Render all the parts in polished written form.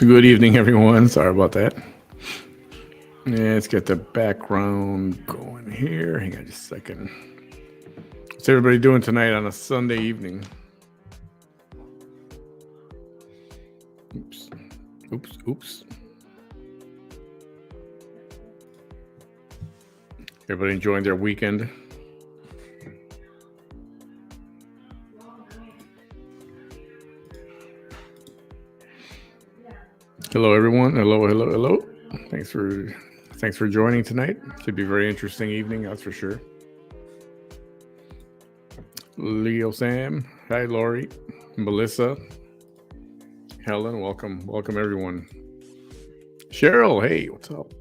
Good evening, everyone. Sorry about that. Yeah, let's get the background going here. Hang on just a second. What's everybody doing tonight on a Sunday evening? Oops. Everybody enjoying their weekend? Hello, everyone. Hello. Thanks for joining tonight. Should be a very interesting evening, that's for sure. Leo, Sam, hi, Lori, Melissa, Helen, welcome everyone. Cheryl, hey, what's up?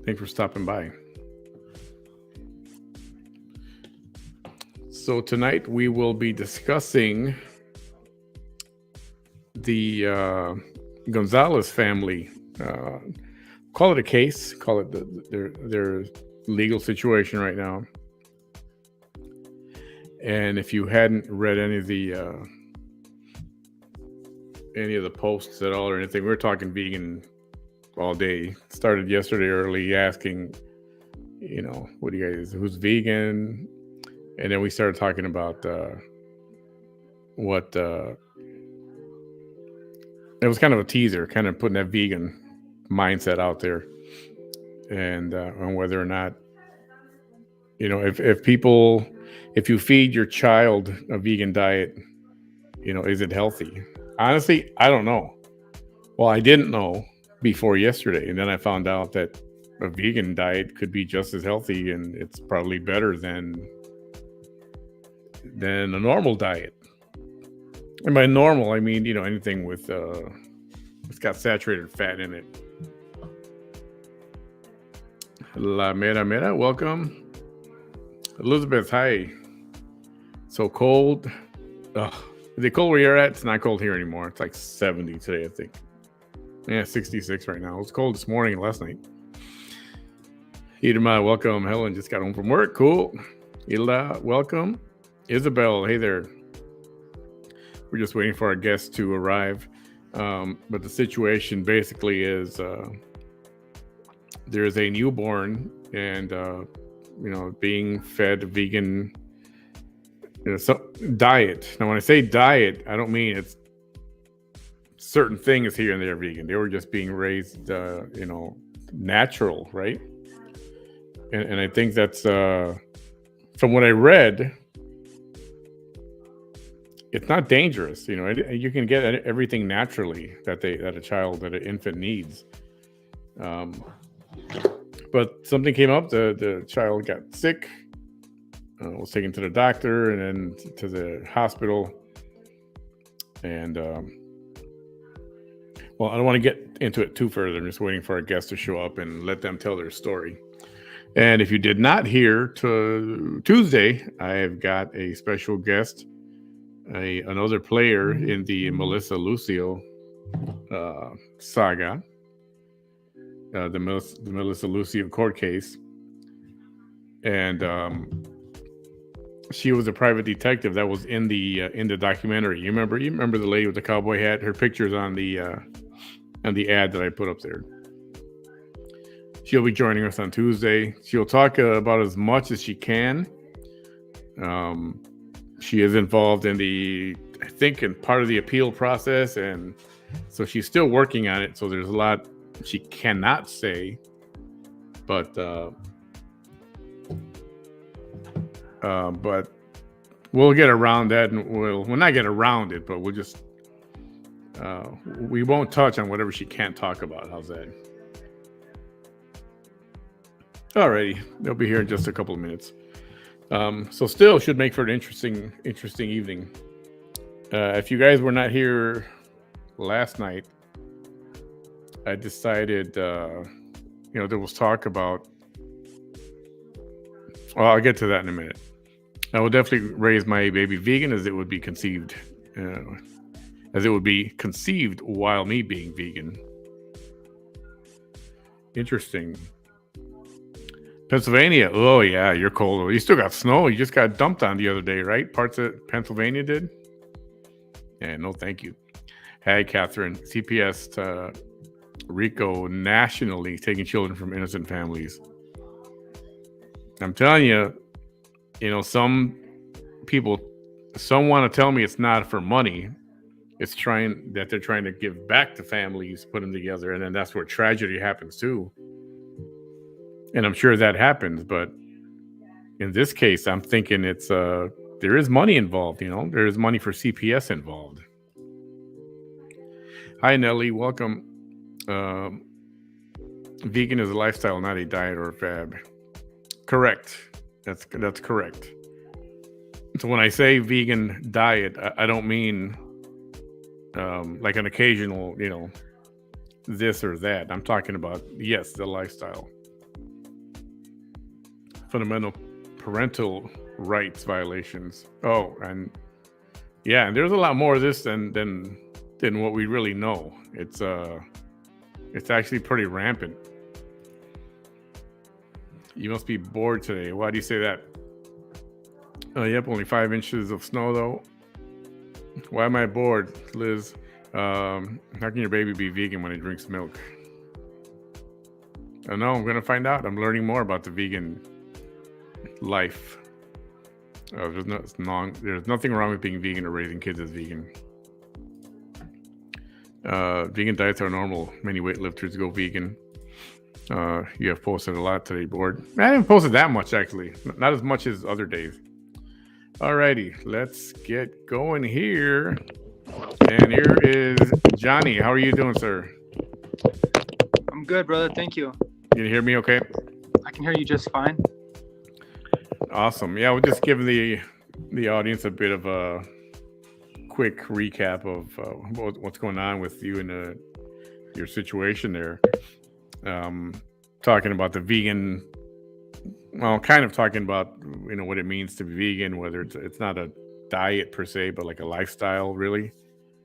Thanks for stopping by. So tonight we will be discussing the Gonzalez family. Call it a case. Call it their legal situation right now. And if you hadn't read any of the posts at all or anything, we were talking vegan all day. Started yesterday early, asking, what do you guys? Who's vegan? And then we started talking about what. It was kind of a teaser, kind of putting that vegan mindset out there, and on whether or not, if you feed your child a vegan diet, is it healthy? Honestly, I don't know. Well, I didn't know before yesterday, and then I found out that a vegan diet could be just as healthy, and it's probably better than a normal diet. And by normal, I mean, anything with it's got saturated fat in it. La Mera, welcome. Elizabeth, hi. So cold. Is it cold where you're at? It's not cold here anymore. It's like 70 today, I think. Yeah, 66 right now. It was cold this morning and last night. Idema, welcome. Helen just got home from work. Cool. Hilda, welcome. Isabel, hey there. We're just waiting for our guests to arrive. But the situation basically is there is a newborn and, being fed vegan diet. Now, when I say diet, I don't mean it's certain things here and there vegan. They were just being raised, natural, right? And I think that's, from what I read, it's not dangerous. You can get everything naturally that an infant needs. But something came up. The child got sick. Was taken to the doctor and then to the hospital. And well, I don't want to get into it too further. I'm just waiting for our guests to show up and let them tell their story. And if you did not hear, to Tuesday, I have got a special guest. Another player in the Melissa Lucio saga, the Melissa Lucio court case, and she was a private detective that was in the documentary. You remember the lady with the cowboy hat? Her picture's on the ad that I put up there. She'll be joining us on Tuesday. She'll talk about as much as she can. She is involved in in part of the appeal process, and so she's still working on it. So there's a lot she cannot say, but we'll get around that, and we'll not get around it, but we'll just we won't touch on whatever she can't talk about. How's that? Alrighty, they'll be here in just a couple of minutes. So still should make for an interesting evening. If you guys were not here last night, I decided, there was talk about, well, I'll get to that in a minute. I will definitely raise my baby vegan as it would be conceived while me being vegan. Interesting. Pennsylvania. Oh, yeah, you're cold. You still got snow. You just got dumped on the other day, right? Parts of Pennsylvania did? Yeah, no, thank you. Hey, Catherine, CPS Rico nationally taking children from innocent families. I'm telling you, some people, some want to tell me it's not for money. It's they're trying to give back to families, put them together, and then that's where tragedy happens too. And I'm sure that happens, but in this case, I'm thinking it's there is money involved. There is money for CPS involved. Hi, Nellie. Welcome. Vegan is a lifestyle, not a diet or a fad. Correct. That's correct. So when I say vegan diet, I don't mean like an occasional, this or that. I'm talking about, yes, the lifestyle. Fundamental parental rights violations. Oh, and yeah, and there's a lot more of this than what we really know. It's actually pretty rampant. You must be bored today. Why do you say that? Yep, only 5 inches of snow though. Why am I bored, Liz? How can your baby be vegan when he drinks milk? I know, I'm gonna find out. I'm learning more about the vegan life. There's nothing wrong with being vegan or raising kids as vegan. Vegan diets are normal. Many weightlifters go vegan. You have posted a lot today, Board. I haven't posted that much, actually. Not as much as other days. Alrighty, let's get going here. And here is Johnny. How are you doing, sir? I'm good, brother. Thank you. You can hear me okay? I can hear you just fine. Awesome. Yeah, we'll just give the audience a bit of a quick recap of what's going on with you and your situation there. Talking about the vegan, well, kind of talking about what it means to be vegan, whether it's not a diet per se, but like a lifestyle, really.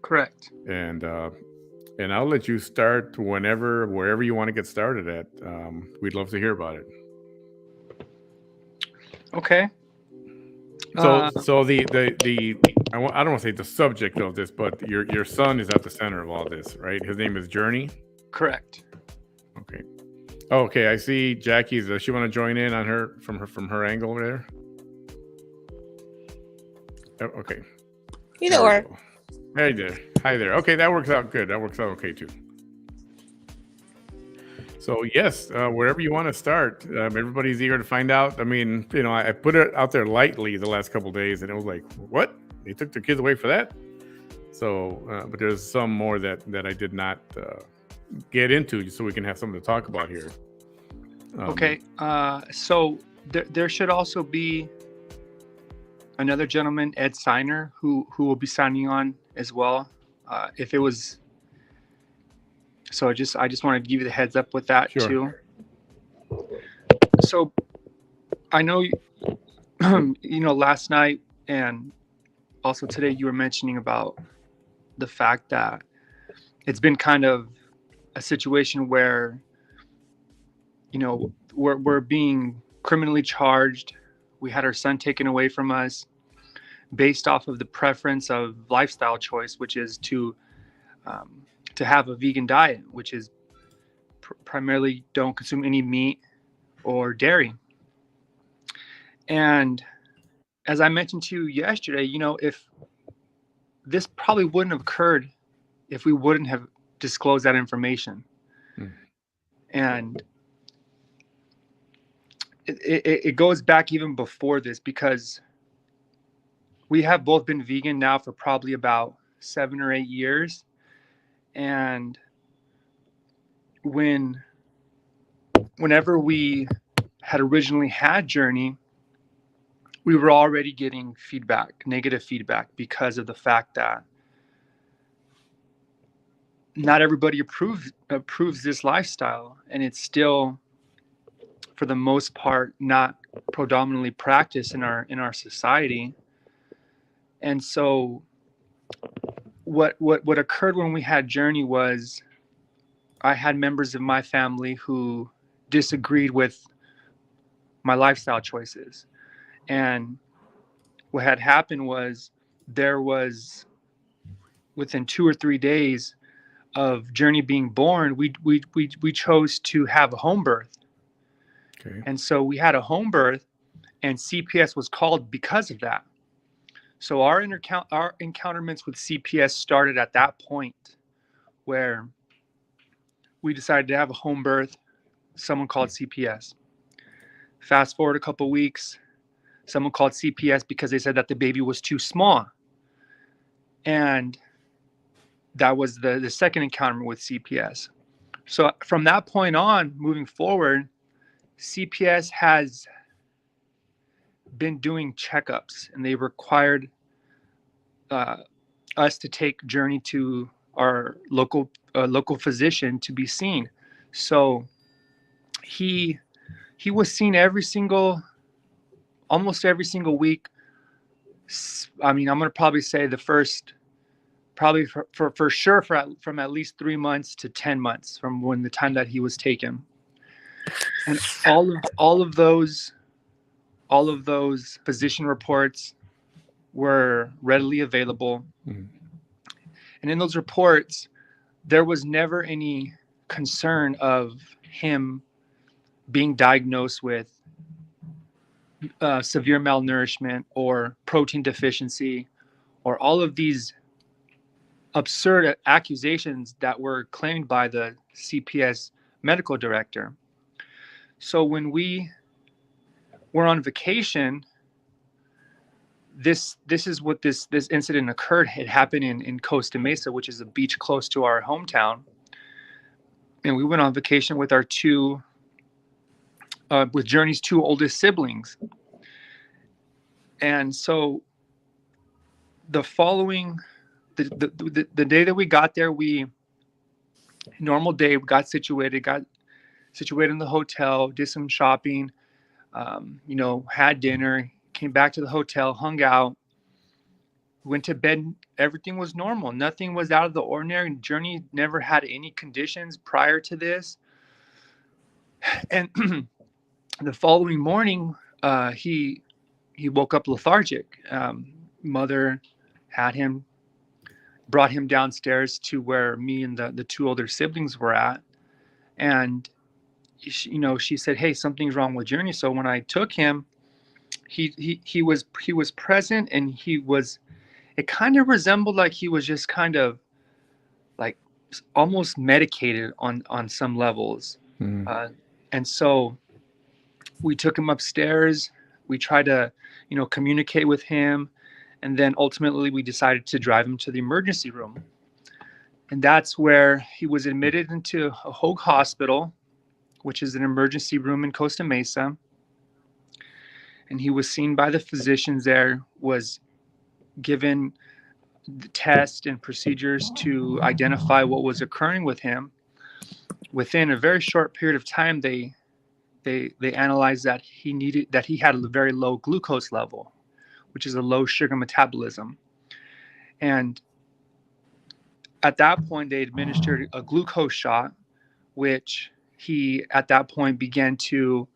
Correct. And I'll let you start wherever you want to get started at. We'd love to hear about it. Okay. So the I don't want to say the subject of this, but your son is at the center of all this, right? His name is Journey. Correct. Okay. Oh, okay. I see Jackie's. Does she want to join in on from her angle there? Oh, okay. Either or. Hey there. Hi there. Okay, that works out good. That works out okay too. So yes, wherever you want to start, everybody's eager to find out. I mean, I put it out there lightly the last couple of days, and it was like, what? They took their kids away for that? So, but there's some more that I did not get into, just so we can have something to talk about here. Okay. So there should also be another gentleman, Ed Signer, who will be signing on as well. If it was. So I just want to give you the heads up with that too. So I know, last night and also today you were mentioning about the fact that it's been kind of a situation where, we're being criminally charged. We had our son taken away from us based off of the preference of lifestyle choice, which is to have a vegan diet, which is primarily don't consume any meat or dairy. And as I mentioned to you yesterday, if this probably wouldn't have occurred if we wouldn't have disclosed that information. And it goes back even before this, because we have both been vegan now for probably about 7 or 8 years. And whenever we had originally had Journey, we were already getting negative feedback, because of the fact that not everybody approves this lifestyle, and it's still, for the most part, not predominantly practiced in our society. And so what occurred when we had Journey was, I had members of my family who disagreed with my lifestyle choices. And what had happened was, there was, within 2 or 3 days of Journey being born, we chose to have a home birth. Okay. And so we had a home birth, and CPS was called because of that. So our encounterments with CPS started at that point, where we decided to have a home birth. Someone called CPS. Fast forward a couple weeks, someone called CPS because they said that the baby was too small. And that was the second encounter with CPS. So from that point on, moving forward, CPS has been doing checkups, and they required us to take Journey to our local physician to be seen. So he was seen almost every single week. I mean, I'm going to probably say the first, probably for sure, from at least 3 months to 10 months from when the time that he was taken. And all of those physician reports were readily available. Mhm. And in those reports, there was never any concern of him being diagnosed with severe malnourishment or protein deficiency, or all of these absurd accusations that were claimed by the CPS medical director. So when we were on vacation, this is what this incident occurred. It happened in Costa Mesa, which is a beach close to our hometown. And we went on vacation with our with Journey's two oldest siblings. And so the day that we got there, normal day, we got situated in the hotel, did some shopping, had dinner, came back to the hotel, hung out, went to bed. Everything was normal. Nothing was out of the ordinary. Journey never had any conditions prior to this. And the following morning, he woke up lethargic. Mother brought him downstairs to where me and the two older siblings were at. And, she said, "Hey, something's wrong with Journey." So when I took him, he was present, and it kind of resembled like he was just kind of like almost medicated on some levels. Mhm. And so we took him upstairs. We tried to, communicate with him. And then ultimately we decided to drive him to the emergency room. And that's where he was admitted into a Hoag Hospital, which is an emergency room in Costa Mesa. And he was seen by the physicians there, was given the test and procedures to identify what was occurring with him. Within a very short period of time, they analyzed that he had a very low glucose level, which is a low sugar metabolism. And at that point, they administered a glucose shot, which he at that point began to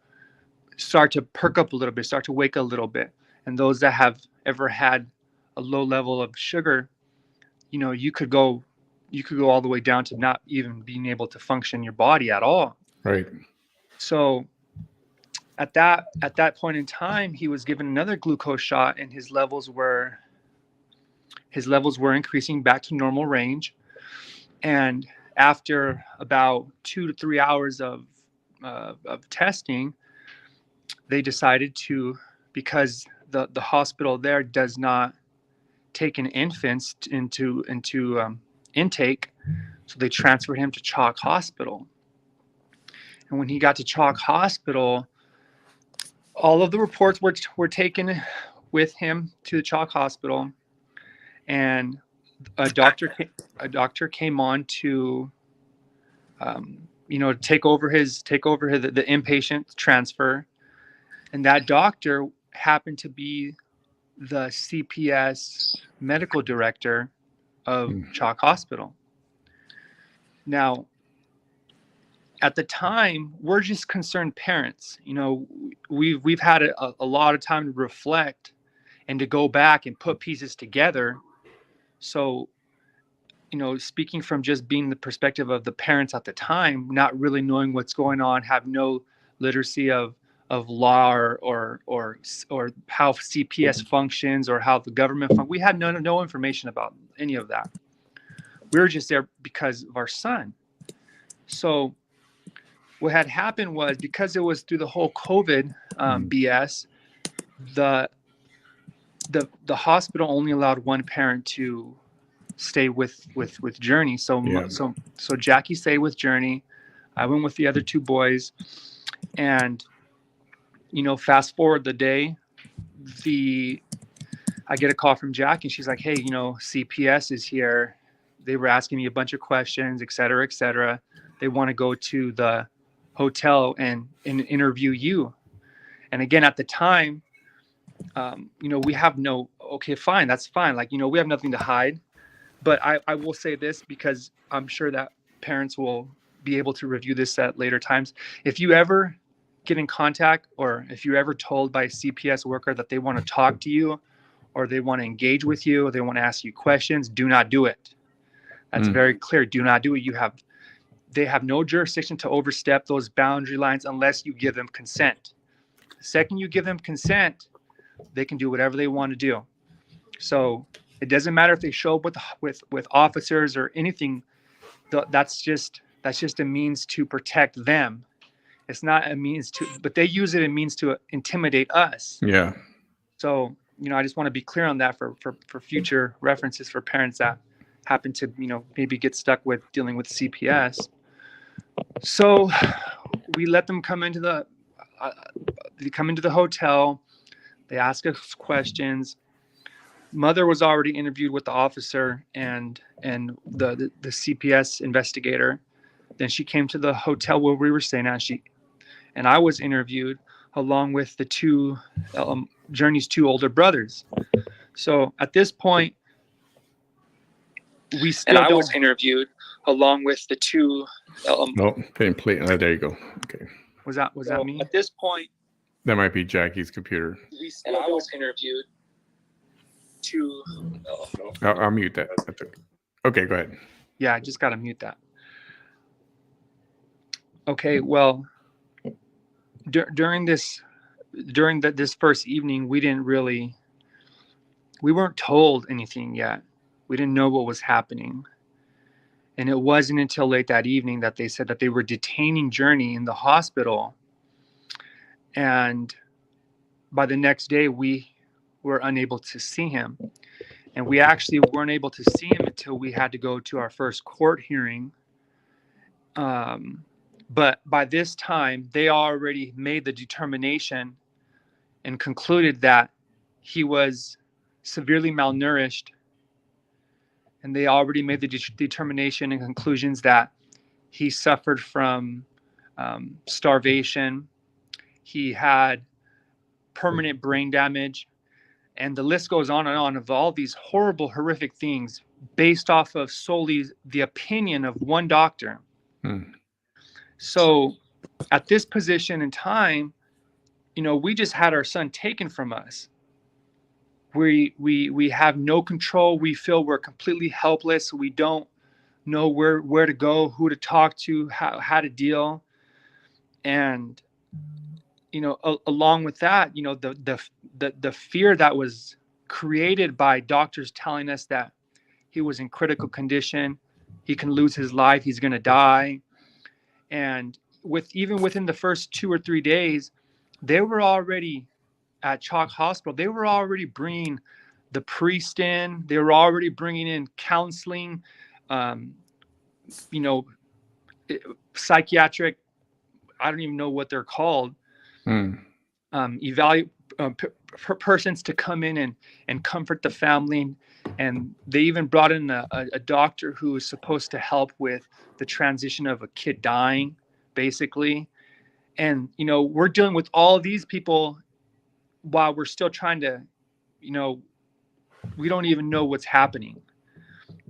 start to perk up a little bit, start to wake a little bit. And those that have ever had a low level of sugar, you could go all the way down to not even being able to function your body at all. Right. So at that point in time, he was given another glucose shot, and his levels were increasing back to normal range. And after about 2 to 3 hours of testing, they decided to, because the hospital there does not take in infants into intake, so they transferred him to Chalk Hospital. And when he got to Chalk Hospital, all of the reports were taken with him to the Chalk Hospital, and a doctor came on to take over the inpatient transfer. And that doctor happened to be the CPS medical director of Chalk Hospital. Now, at the time, we're just concerned parents. We've had a lot of time to reflect and to go back and put pieces together. So speaking from just being the perspective of the parents at the time, not really knowing what's going on, have no literacy of law or how CPS functions or how the government we had no information about any of that. We were just there because of our son. So what had happened was, because it was through the whole COVID BS, the hospital only allowed one parent to stay with Journey. So Jackie stayed with Journey. I went with the other two boys, and fast forward the day, I get a call from Jackie, and she's like, "Hey, CPS is here. They were asking me a bunch of questions, et cetera, et cetera. They want to go to the hotel and interview you." And again, at the time, we have okay, fine, that's fine. Like, we have nothing to hide. But I will say this, because I'm sure that parents will be able to review this at later times. If you ever get in contact, or if you're ever told by a CPS worker that they want to talk to you, or they want to engage with you, or they want to ask you questions, do not do it. That's very clear. Do not do it. They have no jurisdiction to overstep those boundary lines unless you give them consent. The second you give them consent, they can do whatever they want to do. So it doesn't matter if they show up with officers or anything. That's just a means to protect them. It's not a means to, but they use it as a means to intimidate us. Yeah. So, I just want to be clear on that for future references for parents that happen to, maybe get stuck with dealing with CPS. So we let them come into the hotel. They ask us questions. Mother was already interviewed with the officer and the CPS investigator. Then she came to the hotel where we were staying at. And I was interviewed along with the two Journey's two older brothers. So at this point, we still. And I was interviewed along with the two. Didn't play. There you go. Okay. Was that me? At this point, that might be Jackie's computer. And I was interviewed. I'll mute that. Okay, go ahead. Yeah, I just got to mute that. Okay, well, during this first evening, we weren't told anything yet. We didn't know what was happening. And it wasn't until late that evening that they said that they were detaining Journey in the hospital. And by the next day, we were unable to see him. And we actually weren't able to see him until we had to go to our first court hearing. But by this time, they already made the determination and concluded that he was severely malnourished. And they already made the determination and conclusions that he suffered from starvation. He had permanent brain damage. And the list goes on and on of all these horrible, horrific things based off of solely the opinion of one doctor. So at this position in time, we just had our son taken from us. We have no control. We feel we're completely helpless. We don't know where to go, who to talk to, how to deal. And along with that, the fear that was created by doctors telling us that he was in critical condition, he can lose his life, he's going to die. And even within the first 2 or 3 days, they were already at Chalk Hospital. They were already bringing the priest in. They were already bringing in counseling, psychiatric, I don't even know what they're called, persons to come in and comfort the family. And they even brought in a doctor who was supposed to help with the transition of a kid dying, basically. And, we're dealing with all of these people while we're still trying to, we don't even know what's happening.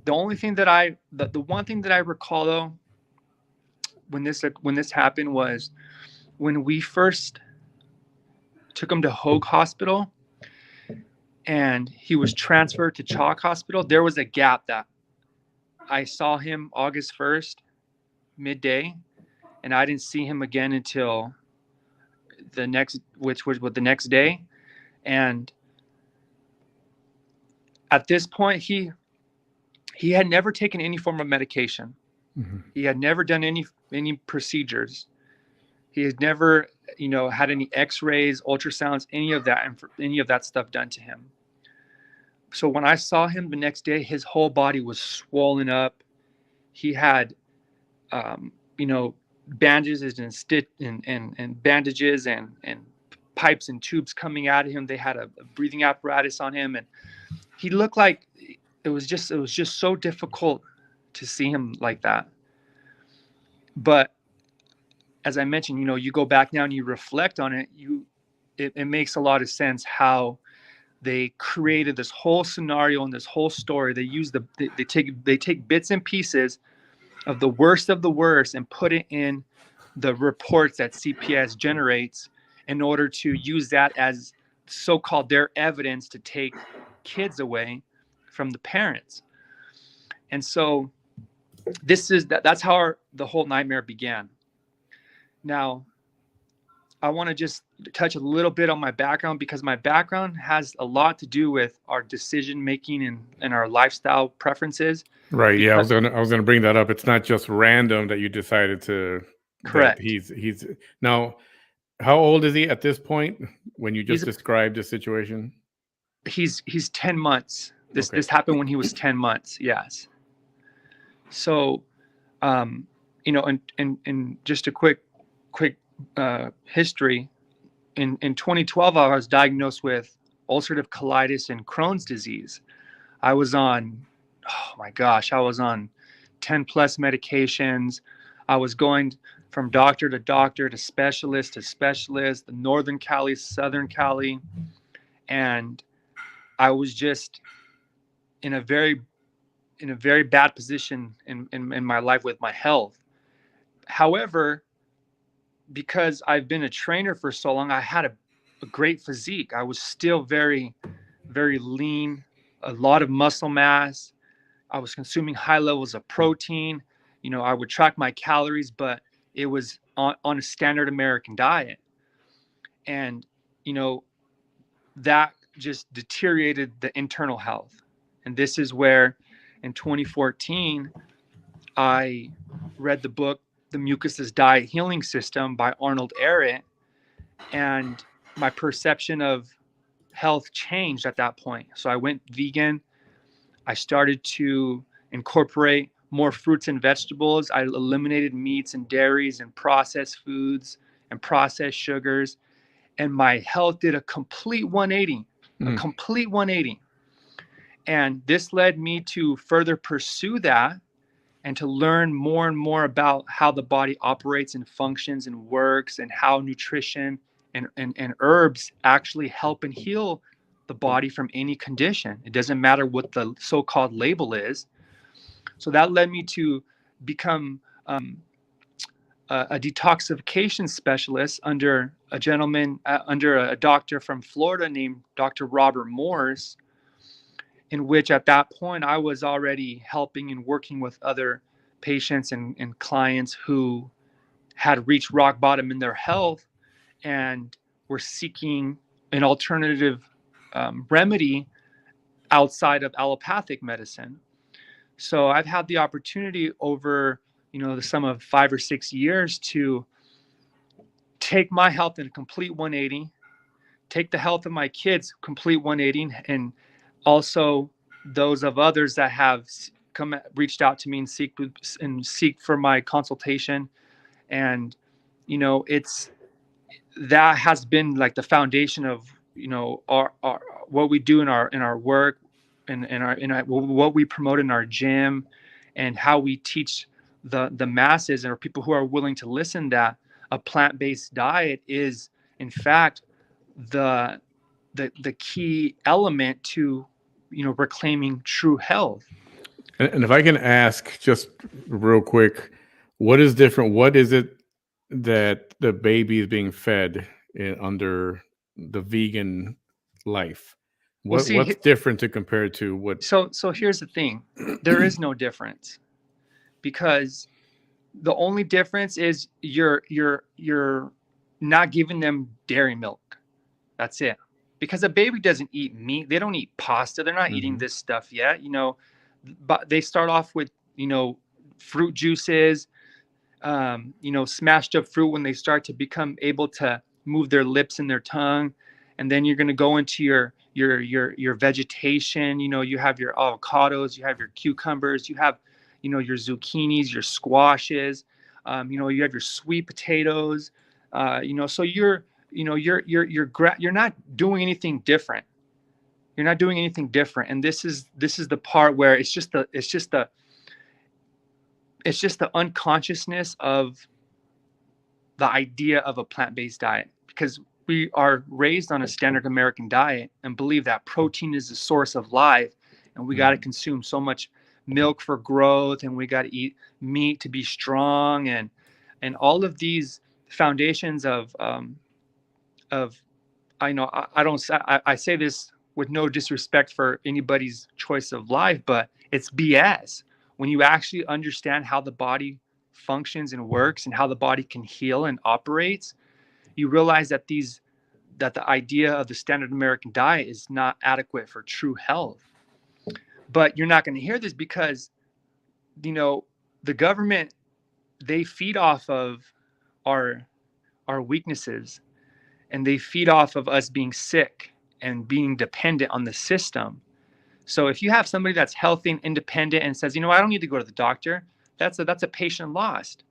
The one thing that I recall, though, when this happened was when we first took him to Hoag Hospital and he was transferred to Chalk Hospital. There was a gap that I saw him August 1st, midday, and I didn't see him again until which was the next day. And at this point, he had never taken any form of medication. Mm-hmm. He had never done any procedures. He had never, had any X-rays, ultrasounds, any of that stuff done to him. So when I saw him the next day, his whole body was swollen up. He had, bandages and bandages and pipes and tubes coming out of him. They had a breathing apparatus on him, and he looked like it was just so difficult to see him like that. But as I mentioned, you go back now and you reflect on it, it makes a lot of sense how they created this whole scenario and this whole story. They take bits and pieces of the worst and put it in the reports that CPS generates in order to use that as so-called their evidence to take kids away from the parents. And so that's how the whole nightmare began. Now, I want to just touch a little bit on my background, because my background has a lot to do with our decision making and our lifestyle preferences. Right. Yeah, I was gonna bring that up. It's not just random that you decided to. Correct. That he's now. How old is he at this point when you just described the situation? He's 10 months. This happened when he was 10 months. Yes. So, and just a quick history. In 2012, I was diagnosed with ulcerative colitis and Crohn's disease. I was on 10 plus medications. I was going from doctor to doctor to specialist, the Northern Cali, Southern Cali. And I was just in a very bad position in my life with my health. However, because I've been a trainer for so long, I had a great physique. I was still very, very lean, a lot of muscle mass. I was consuming high levels of protein. I would track my calories, but it was on a standard American diet. And, that just deteriorated the internal health. And this is where in 2014, I read the book, The Mucusless Diet Healing System by Arnold Ehret. And my perception of health changed at that point. So I went vegan. I started to incorporate more fruits and vegetables. I eliminated meats and dairies and processed foods and processed sugars. And my health did a complete 180, And this led me to further pursue that and to learn more and more about how the body operates and functions and works, and how nutrition and herbs actually help and heal the body from any condition. It doesn't matter what the so-called label is. So that led me to become a detoxification specialist under a doctor from Florida named Dr. Robert Morse, in which at that point I was already helping and working with other patients and clients who had reached rock bottom in their health and were seeking an alternative remedy outside of allopathic medicine. So I've had the opportunity over the sum of 5 or 6 years to take my health in a complete 180, take the health of my kids complete 180, and also those of others that have reached out to me and seek for my consultation. And that has been like the foundation of our what we do in our work, and what we promote in our gym, and how we teach the masses or people who are willing to listen that a plant-based diet is in fact the key element to reclaiming true health. And if I can ask just real quick, what is different? What is it that the baby is being fed under the vegan life? Well, see, What's different to compare to what? so here's the thing. There is no difference, because the only difference is you're not giving them dairy milk. That's it. Because a baby doesn't eat meat. They don't eat pasta. They're not eating Mhm. this stuff yet, but they start off with, fruit juices, smashed up fruit when they start to become able to move their lips and their tongue. And then you're going to go into your vegetation. You have your avocados, you have your cucumbers, you have, your zucchinis, your squashes, you have your sweet potatoes, so you're not doing anything different. You're not doing anything different. And this is the part where it's just the unconsciousness of the idea of a plant-based diet, because we are raised on a standard American diet and believe that protein is the source of life, and we got to consume so much milk for growth, and we got to eat meat to be strong, and all of these foundations of I know I say this with no disrespect for anybody's choice of life, but it's BS. When you actually understand how the body functions and works and how the body can heal and operates, you realize that the idea of the standard American diet is not adequate for true health. But you're not going to hear this because, the government, they feed off of our weaknesses, and they feed off of us being sick and being dependent on the system. So if you have somebody that's healthy and independent and says, I don't need to go to the doctor, that's a patient lost.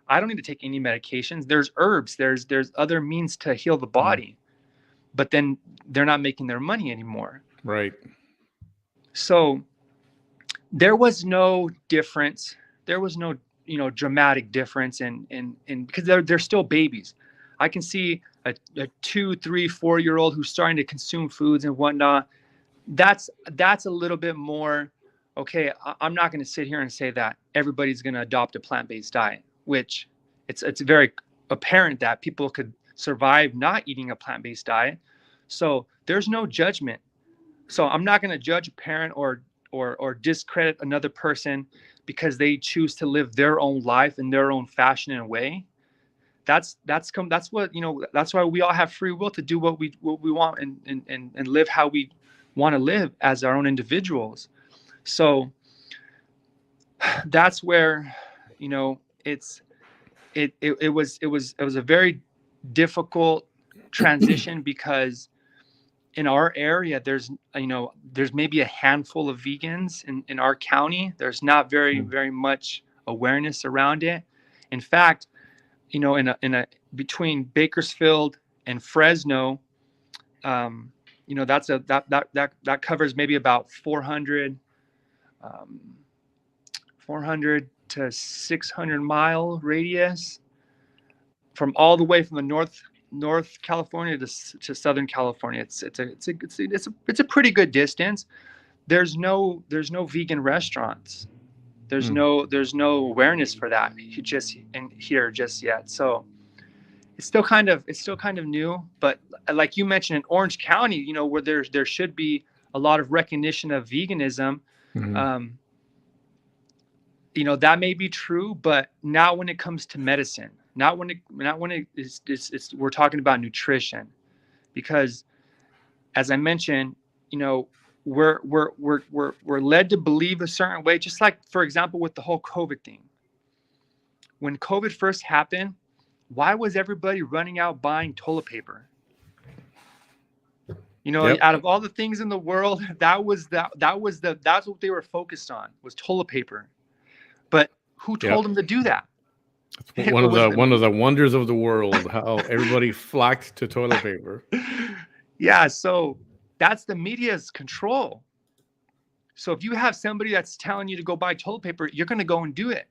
I don't need to take any medications. There's herbs, there's other means to heal the body. But then they're not making their money anymore. Right. So there was no difference. There was no, dramatic difference in because they're still babies. I can see a 2, 3, 4-year-old who's starting to consume foods and whatnot. That's a little bit more okay. I'm not going to sit here and say that everybody's going to adopt a plant-based diet, which it's very apparent that people could survive not eating a plant-based diet. So there's no judgment. So I'm not going to judge a parent or discredit another person because they choose to live their own life in their own fashion and way. That's what, that's why we all have free will to do what we want and live how we want to live as our own individuals. So that's where, it was a very difficult transition because in our area there's maybe a handful of vegans in our county. There's not very much awareness around it. In fact, in a between Bakersfield and Fresno, that covers maybe about 400 to 600 mile radius from all the way from the North California to Southern California. It's a pretty good distance. There's no vegan restaurants. There's no awareness for that just in here just yet. So it's still kind of new. But like you mentioned, in Orange County, where there should be a lot of recognition of veganism. That may be true, but not when it comes to medicine. Not when it's we're talking about nutrition, because as I mentioned, we're led to believe a certain way. Just like, for example, with the whole COVID thing. When COVID first happened, why was everybody running out buying toilet paper? Yep. Out of all the things in the world, that's what they were focused on, was toilet paper. But who told them to do that? It's one of the wonders of the world, how everybody flocked to toilet paper. Yeah, so that's the media's control. So if you have somebody that's telling you to go buy toilet paper, you're going to go and do it.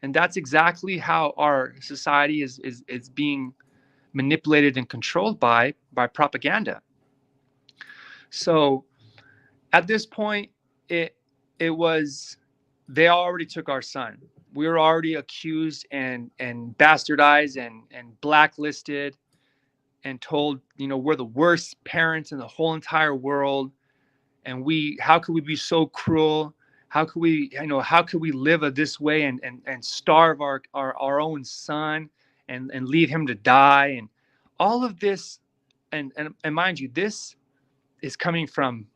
And that's exactly how our society is being manipulated and controlled by propaganda. So at this point, it was, they already took our son. We were already accused and bastardized and blacklisted and told, we're the worst parents in the whole entire world. And how could we be so cruel? How could we, how could we live this way and starve our own son and leave him to die? And all of this, and mind you, this is coming from,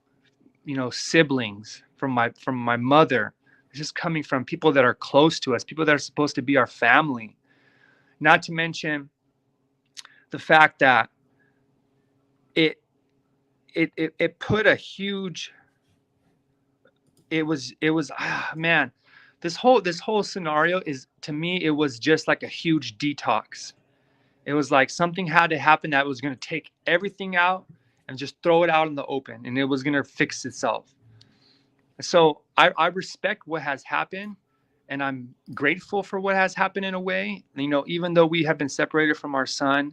siblings, from my mother. It's just coming from people that are close to us, people that are supposed to be our family. Not to mention the fact that it put a huge, it was man, this whole scenario is, to me, it was just like a huge detox. It was like something had to happen that was going to take everything out and just throw it out in the open, and it was going to fix itself. So I respect what has happened, and I'm grateful for what has happened in a way. Even though we have been separated from our son,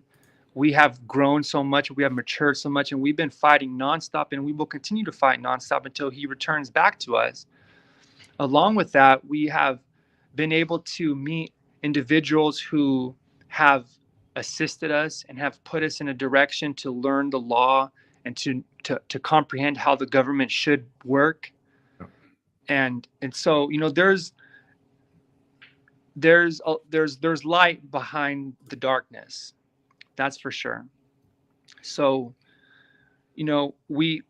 we have grown so much, we have matured so much, and we've been fighting nonstop, and we will continue to fight nonstop until he returns back to us. Along with that, we have been able to meet individuals who have assisted us and have put us in a direction to learn the law and to comprehend how the government should work. And so, there's light behind the darkness. That's for sure. So, we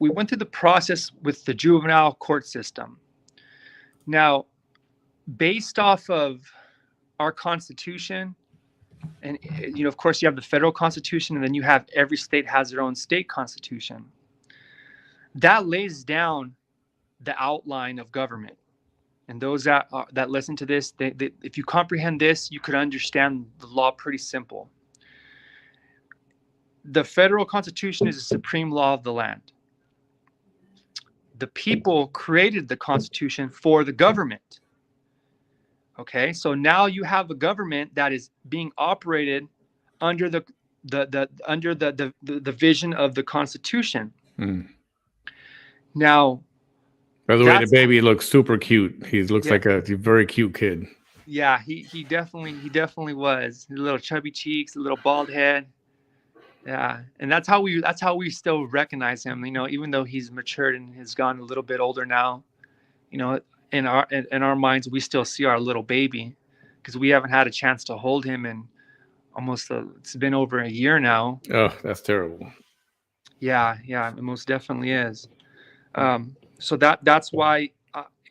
went through the process with the juvenile court system. Now, based off of our Constitution, and of course you have the federal Constitution, and then you have every state has their own state constitution. That lays down the outline of government. And those that listen to this, they, if you comprehend this, you could understand the law pretty simple. The federal Constitution is the supreme law of the land. The people created the Constitution for the government. Okay, so now you have a government that is being operated under the vision of the Constitution. Now, by the way, the baby looks super cute. He looks like a very cute kid. Yeah, he definitely was. A little chubby cheeks, a little bald head. Yeah, and that's how we still recognize him. Even though he's matured and has gone a little bit older now, in our minds, we still see our little baby, because we haven't had a chance to hold him in almost it's been over a year now. Oh, that's terrible. Yeah, it most definitely is. So that's why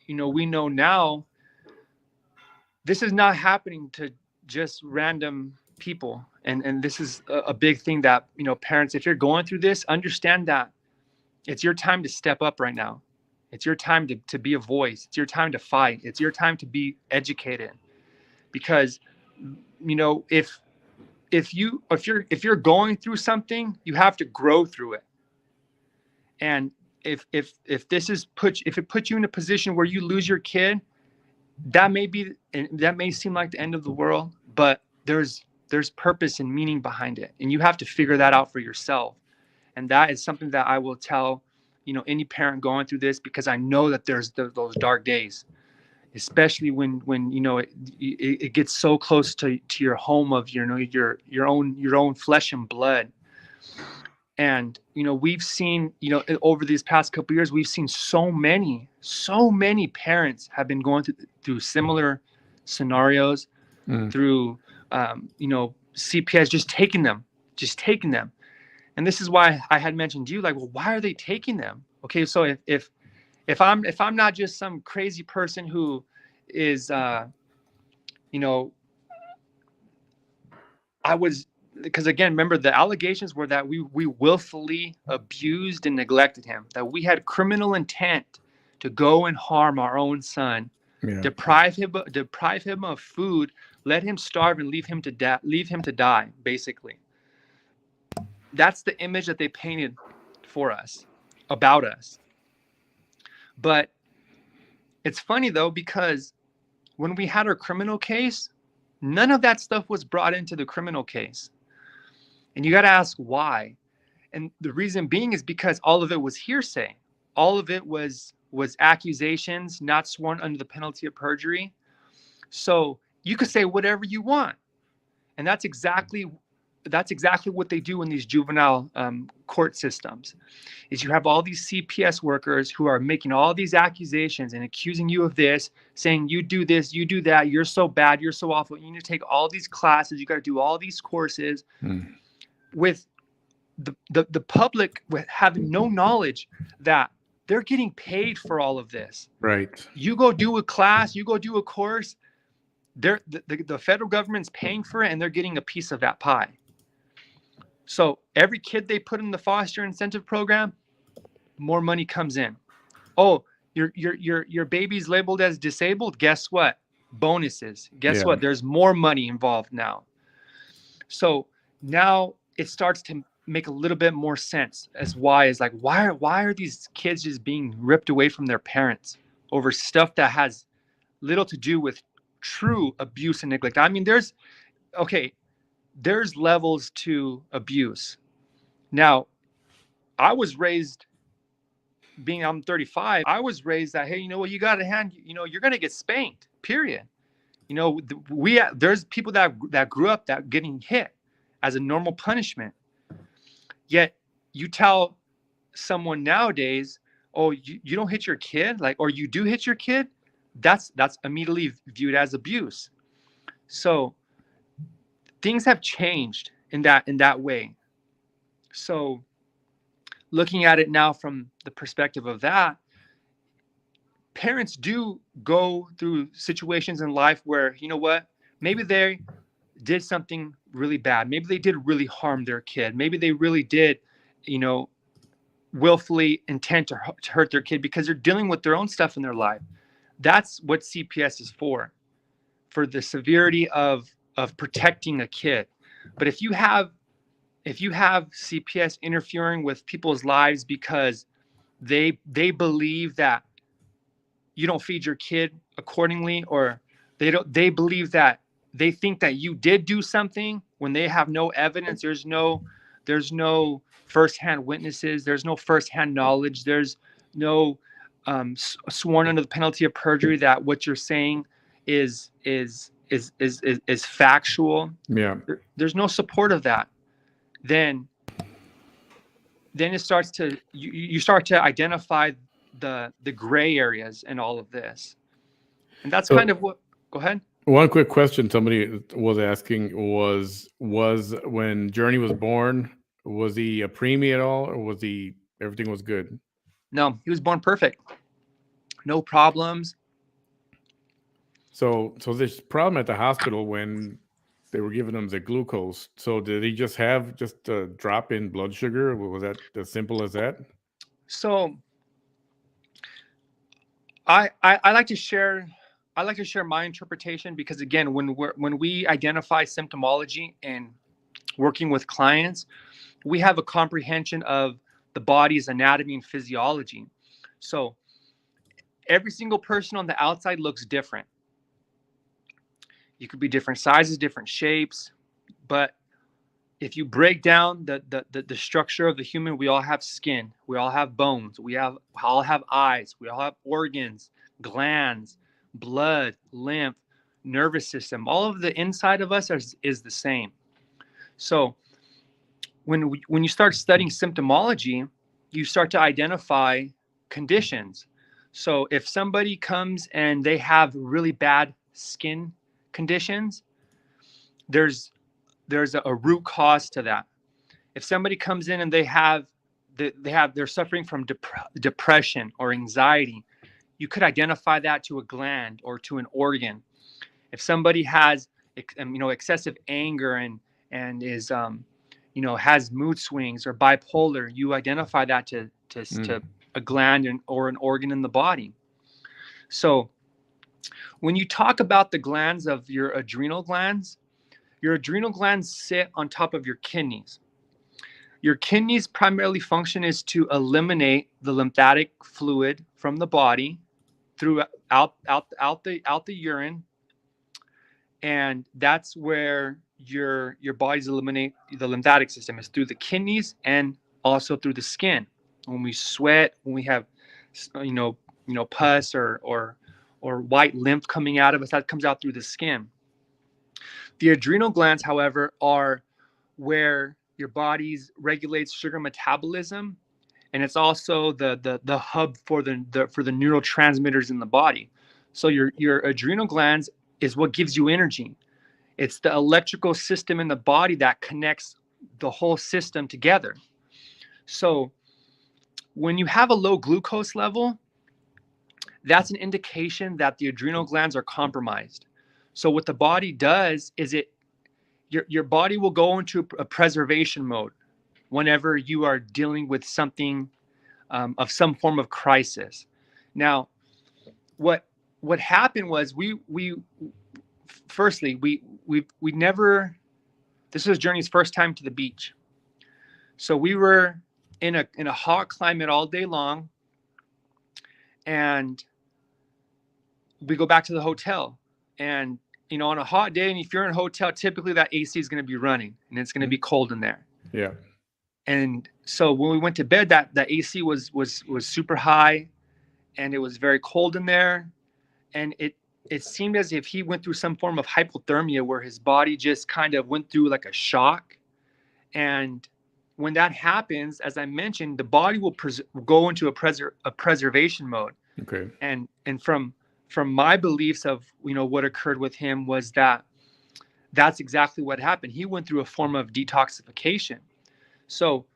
we know now this is not happening to just random people, and this is a big thing that parents, if you're going through this, understand that it's your time to step up right now. It's your time to be a voice. It's your time to fight. It's your time to be educated, because if you're going through something, you have to grow through it. And if it puts you in a position where you lose your kid, that may seem like the end of the world, but there's purpose and meaning behind it, and you have to figure that out for yourself. And that is something that I will tell any parent going through this, because I know that there's those dark days, especially when it gets so close to your home of your own flesh and blood. And we've seen over these past couple of years, we've seen so many parents have been going through similar scenarios, through CPS just taking them. And this is why I had mentioned to you, like, well, why are they taking them? Okay, so if I'm not just some crazy person who is because again, remember, the allegations were that we willfully abused and neglected him, that we had criminal intent to go and harm our own son, deprive him of food, let him starve, and leave him to die, basically. That's the image that they painted for us, about us. But it's funny though, because when we had our criminal case, none of that stuff was brought into the criminal case. And you got to ask why. And the reason being is because all of it was hearsay. All of it was accusations, not sworn under the penalty of perjury. So you could say whatever you want. And that's exactly that's exactly what they do in these juvenile court systems. Is you have all these CPS workers who are making all these accusations and accusing you of this, saying you do this, you do that, you're so bad, you're so awful, you need to take all these classes, you got to do all these courses, with the public with having no knowledge that they're getting paid for all of this. Right. You go do a class, you go do a course, the federal government's paying for it, and they're getting a piece of that pie. So every kid they put in the foster incentive program, more money comes in. Oh, your baby's labeled as disabled. Guess what? Bonuses. Guess what? There's more money involved now. So now it starts to make a little bit more sense as why are these kids just being ripped away from their parents over stuff that has little to do with true abuse and neglect. I mean, there's levels to abuse. Now, I was raised, I'm 35, I was raised that, hey, you know what, you got to you're going to get spanked, period. There's people that grew up that getting hit as a normal punishment. Yet you tell someone nowadays, oh, you don't hit your kid, or you do hit your kid, that's immediately viewed as abuse. So things have changed in that way. So looking at it now from the perspective of that, parents do go through situations in life where, you know what, maybe they did something really bad. Maybe they did really harm their kid. Maybe they really did, willfully intend to hurt their kid because they're dealing with their own stuff in their life. That's what CPS is for the severity of protecting a kid. But if you have CPS interfering with people's lives because they believe that you don't feed your kid accordingly, or they believe that they think that you did do something when they have no evidence, there's no firsthand witnesses, there's no firsthand knowledge, there's no sworn under the penalty of perjury that what you're saying is factual. Yeah. There's no support of that. Then it starts to you start to identify the gray areas in all of this, and that's kind of what. Go ahead. One quick question somebody was asking was when Journey was born, was he a preemie at all, or was everything was good? No, he was born perfect. No problems. So this problem at the hospital when they were giving him the glucose. So did he just have a drop in blood sugar? Was that as simple as that? So I like to share my interpretation, because again, when we identify symptomology and working with clients, we have a comprehension of the body's anatomy and physiology. So every single person on the outside looks different. You could be different sizes, different shapes, but if you break down the structure of the human, we all have skin, we all have bones, we all have eyes, we all have organs, glands, blood, lymph, nervous system. All of the inside of us is the same. So when you start studying symptomology, you start to identify conditions. So if somebody comes and they have really bad skin conditions, there's a root cause to that. If somebody comes in and they're suffering from depression or anxiety, you could identify that to a gland or to an organ. If somebody has excessive anger and is has mood swings or bipolar, you identify that to a gland or an organ in the body. So when you talk about the glands of your adrenal glands sit on top of your kidneys. Your kidneys' primarily function is to eliminate the lymphatic fluid from the body out the urine, and that's where your body's eliminate the lymphatic system, is through the kidneys and also through the skin. When we sweat, when we have pus or white lymph coming out of us, that comes out through the skin. The adrenal glands, however, are where your body regulates sugar metabolism, and it's also the hub for the neurotransmitters in the body. So your adrenal glands is what gives you energy. It's the electrical system in the body that connects the whole system together. So when you have a low glucose level, that's an indication that the adrenal glands are compromised. So what the body does is your body will go into a preservation mode whenever you are dealing with something of some form of crisis. Now, what happened was we never. This was Journey's first time to the beach, so we were in a hot climate all day long, and we go back to the hotel. And on a hot day, and if you're in a hotel, typically that AC is going to be running, and it's going to be cold in there. Yeah. And so when we went to bed, that AC was super high, and it was very cold in there, and it seemed as if he went through some form of hypothermia, where his body just kind of went through like a shock. And when that happens, as I mentioned, the body will go into a preservation mode. Okay. And from my beliefs of what occurred with him was that's exactly what happened. He went through a form of detoxification. So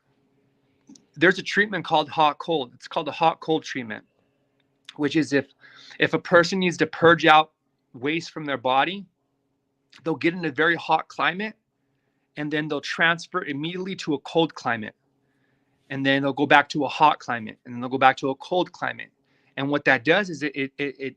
there's a treatment called hot cold. It's called the hot cold treatment, which is if a person needs to purge out waste from their body, they'll get in a very hot climate, and then they'll transfer immediately to a cold climate, and then they'll go back to a hot climate, and then they'll go back to a cold climate. And what that does is it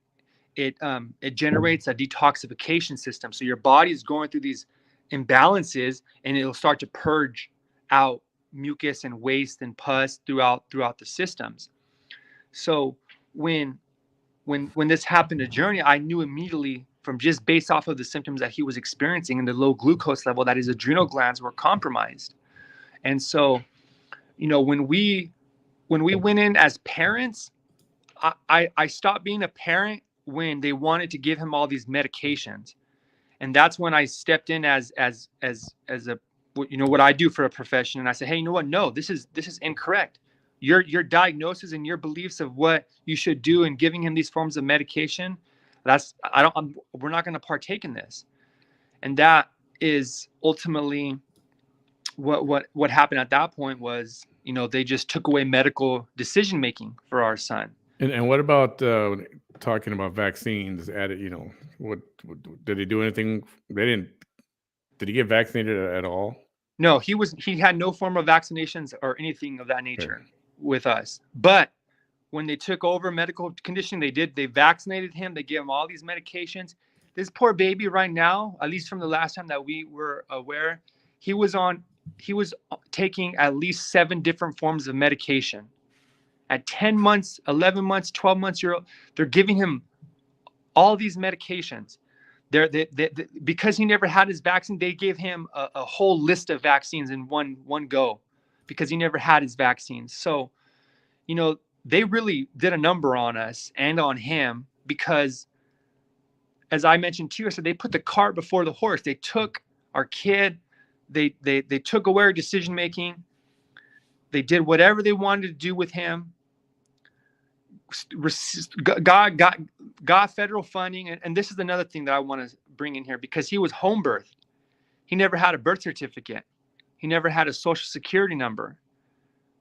generates a detoxification system. So your body is going through these imbalances, and it'll start to purge out mucus and waste and pus throughout the systems. So when this happened to Journey, I knew immediately, from just based off of the symptoms that he was experiencing and the low glucose level, that his adrenal glands were compromised. And so, when we went in as parents, I stopped being a parent when they wanted to give him all these medications. And that's when I stepped in as a what I do for a profession. And I said, hey, you know what? No, this is incorrect. Your diagnosis and your beliefs of what you should do in giving him these forms of medication, we're not going to partake in this. And that is ultimately what happened at that point was, they just took away medical decision making for our son. And what about talking about vaccines? Added, what did they do anything? Did he get vaccinated at all? No, he had no form of vaccinations or anything of that nature with us. But when they took over medical condition, they vaccinated him. They gave him all these medications. This poor baby right now, at least from the last time that we were aware, he was taking at least 7 different forms of medication. At 10 months, 11 months, 12 months, they're giving him all these medications. Because he never had his vaccine, they gave him a whole list of vaccines in one go, because he never had his vaccines. So, they really did a number on us and on him, because, as I mentioned to you, I said they put the cart before the horse. They took our kid, they took away our decision making. They did whatever they wanted to do with him. Got federal funding, and this is another thing that I want to bring in here, because he was home birthed. He never had a birth certificate. He never had a social security number.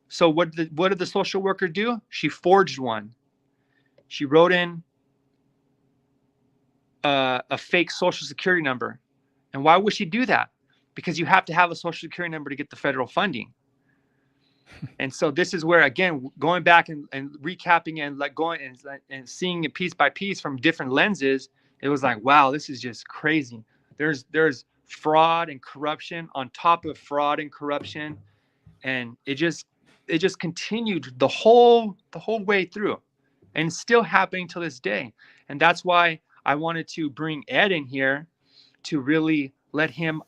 So what did the social worker do? She forged one. She wrote in a fake social security number. And why would she do that? Because you have to have a social security number to get the federal funding. And so this is where, again, going back and recapping and going and seeing it piece by piece from different lenses, it was like, wow, this is just crazy. There's fraud and corruption on top of fraud and corruption, and it just continued the whole way through, and it's still happening to this day. And that's why I wanted to bring Ed in here to really let him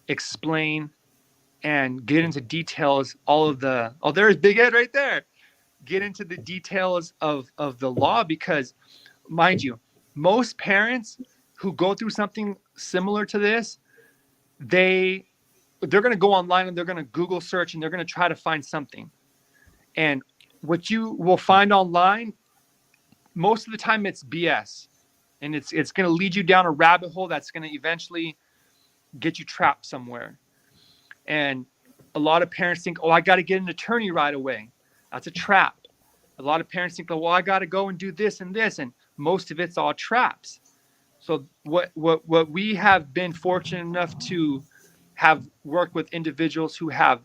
explain and get into details, there's Big Ed right there. Get into the details of the law, because, mind you, most parents who go through something similar to this, they they're going to go online and they're going to Google search and they're going to try to find something. And what you will find online, most of the time it's BS. And it's going to lead you down a rabbit hole that's going to eventually get you trapped somewhere. And a lot of parents think, oh, I got to get an attorney right away. That's a trap. A lot of parents think, well, I got to go and do this and this. And most of it's all traps. So what we have been fortunate enough to have worked with individuals who have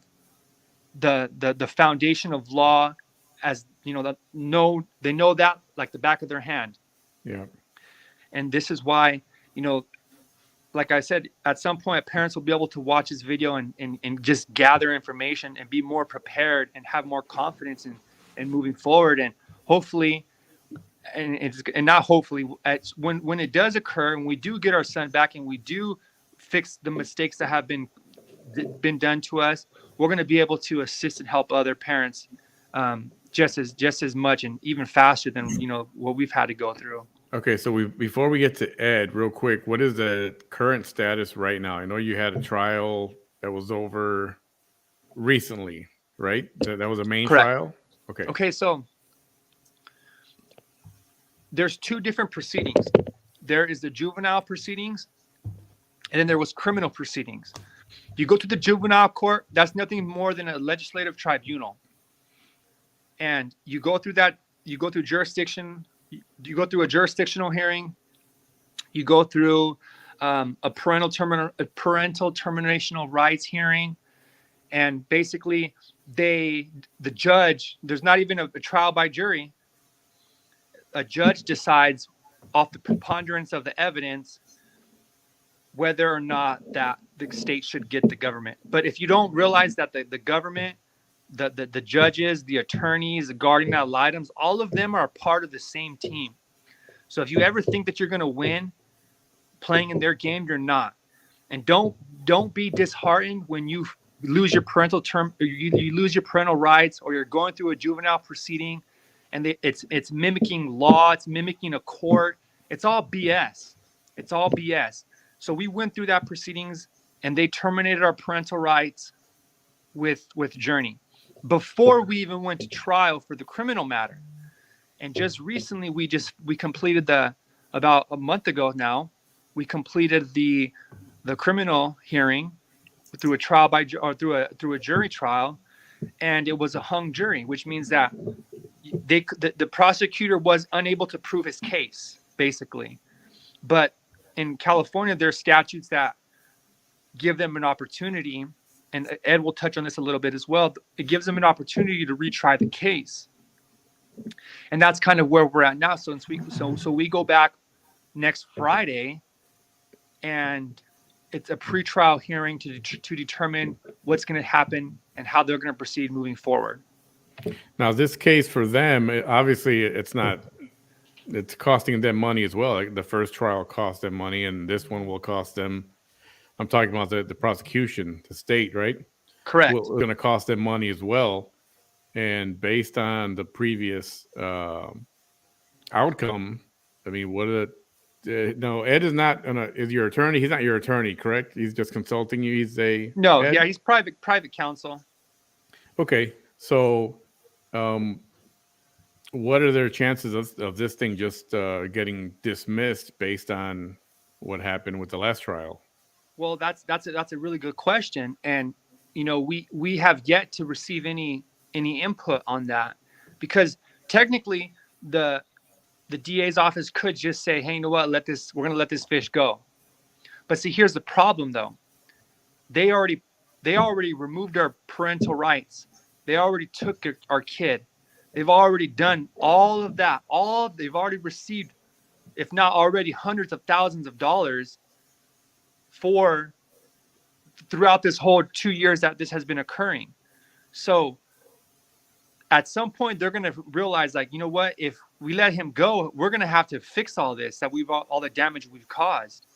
the foundation of law, as you know, they know that like the back of their hand. Yeah. And this is why, you know, like I said, at some point parents will be able to watch this video and just gather information and be more prepared and have more confidence in moving forward. And hopefully, and not hopefully, when it does occur and we do get our son back and we do fix the mistakes that have been done to us, we're going to be able to assist and help other parents just as much and even faster than, you know, what we've had to go through. Okay, so before we get to Ed, real quick, what is the current status right now? I know you had a trial that was over recently, right? That was a main Correct. trial? Okay, so there's two different proceedings. There is the juvenile proceedings, and then there was criminal proceedings. You go to the juvenile court, that's nothing more than a legislative tribunal. And you go through that, you go through jurisdiction, you go through a jurisdictional hearing, you go through a parental terminational rights hearing, and basically the judge, there's not even a trial by jury. A judge decides off the preponderance of the evidence whether or not that the state should get the government. But if you don't realize that the government, the judges, the attorneys, the guardian ad litems, all of them are part of the same team. So if you ever think that you're going to win playing in their game, you're not. And don't be disheartened when you lose your parental you lose your parental rights, or you're going through a juvenile proceeding and it's mimicking law, it's mimicking a court. It's all BS. It's all BS. So we went through that proceedings and they terminated our parental rights with Journey before we even went to trial for the criminal matter. And just recently we completed about a month ago now, we completed the criminal hearing through a trial through a jury trial, and it was a hung jury, which means that the prosecutor was unable to prove his case, basically. But in California, there are statutes that give them an opportunity, and Ed will touch on this a little bit as well. It gives them an opportunity to retry the case. And that's kind of where we're at now. So we go back next Friday, and it's a pretrial hearing to determine what's going to happen and how they're going to proceed moving forward. Now, this case for them, obviously, it's costing them money as well. Like the first trial cost them money, and this one will cost them. I'm talking about the prosecution, the state, right? Correct. It's going to cost them money as well. And based on the previous outcome, I mean, no, Ed is not is your attorney. He's not your attorney, correct? He's just consulting you. He's Ed? Yeah, he's private counsel. Okay, so what are their chances of this thing just getting dismissed based on what happened with the last trial? Well, that's a really good question, and you know we have yet to receive any input on that, because technically the DA's office could just say, hey, you know what, we're going to let this fish go. But see, here's the problem though. They already removed our parental rights. They already took our kid. They've already done all of that. They've already received, if not already, hundreds of thousands of dollars throughout this whole 2 years that this has been occurring. So at some point they're going to realize, like, you know what, if we let him go, we're going to have to fix all this, all the damage we've caused.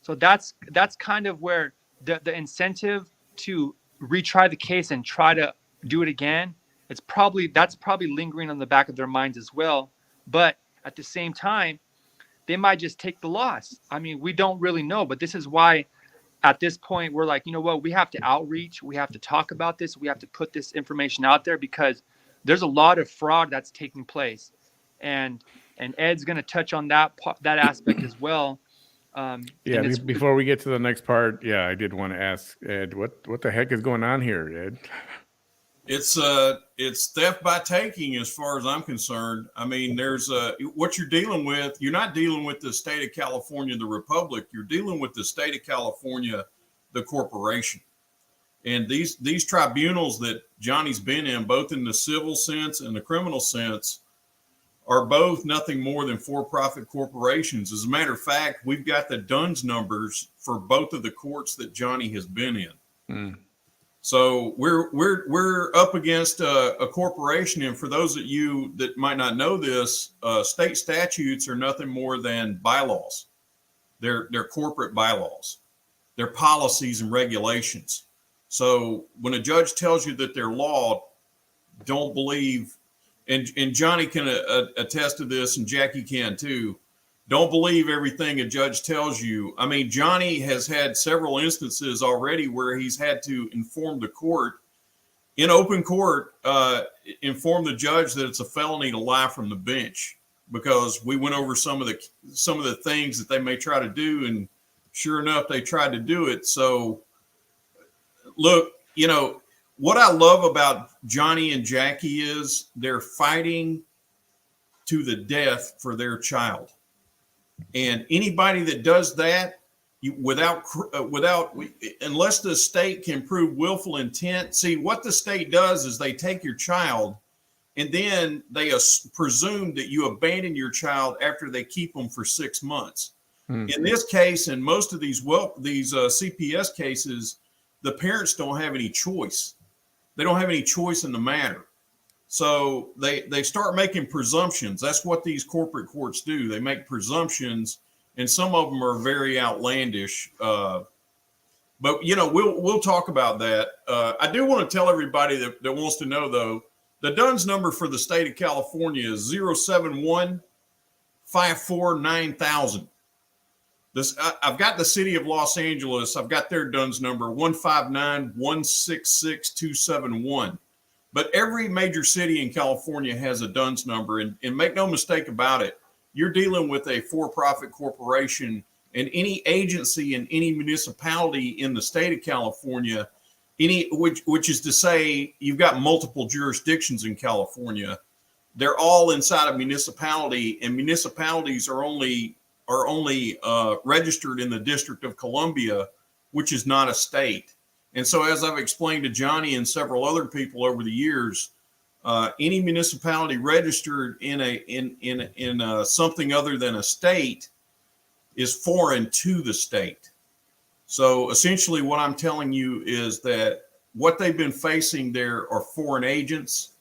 So that's kind of where the incentive to retry the case and try to do it again, that's probably lingering on the back of their minds as well. But at the same time, they might just take the loss. I mean, we don't really know, but this is why at this point, we're like, you know what, we have to outreach. We have to talk about this. We have to put this information out there because there's a lot of fraud that's taking place. And Ed's going to touch on that aspect as well. Yeah, and before we get to the next part, yeah, I did want to ask Ed, what the heck is going on here, Ed? It's theft by taking, as far as I'm concerned. I mean, there's what you're dealing with. You're not dealing with the state of California, the republic. You're dealing with the state of California, the corporation. And these tribunals that Johnny's been in, both in the civil sense and the criminal sense, are both nothing more than for-profit corporations. As a matter of fact, we've got the DUNS numbers for both of the courts that Johnny has been in. Mm. So we're up against a corporation, and for those of you that might not know this, state statutes are nothing more than bylaws. They're corporate bylaws. They're policies and regulations. So when a judge tells you that they're law, don't believe. And Johnny can attest to this, and Jackie can too. Don't believe everything a judge tells you. I mean, Johnny has had several instances already where he's had to inform the court, in open court, inform the judge that it's a felony to lie from the bench, because we went over some of the things that they may try to do, and sure enough, they tried to do it. So, look, you know, what I love about Johnny and Jackie is they're fighting to the death for their child. And anybody that does that unless the state can prove willful intent. See, what the state does is they take your child and then they presume that you abandon your child after they keep them for 6 months. Mm-hmm. In this case, and most of these CPS cases, the parents don't have any choice. They don't have any choice in the matter. So they start making presumptions. That's what these corporate courts do. They make presumptions, and some of them are very outlandish. But you know, we'll talk about that. I do want to tell everybody that wants to know, though, the DUNS number for the state of California is 071-549-000. I've got the city of Los Angeles. I've got their DUNS number 159-166-271. But every major city in California has a DUNS number, and make no mistake about it, you're dealing with a for-profit corporation, and any agency in any municipality in the state of California, which is to say you've got multiple jurisdictions in California, they're all inside a municipality, and municipalities are only registered in the District of Columbia, which is not a state. And so, as I've explained to Johnny and several other people over the years, any municipality registered in something other than a state is foreign to the state. So essentially, what I'm telling you is that what they've been facing there are foreign agents.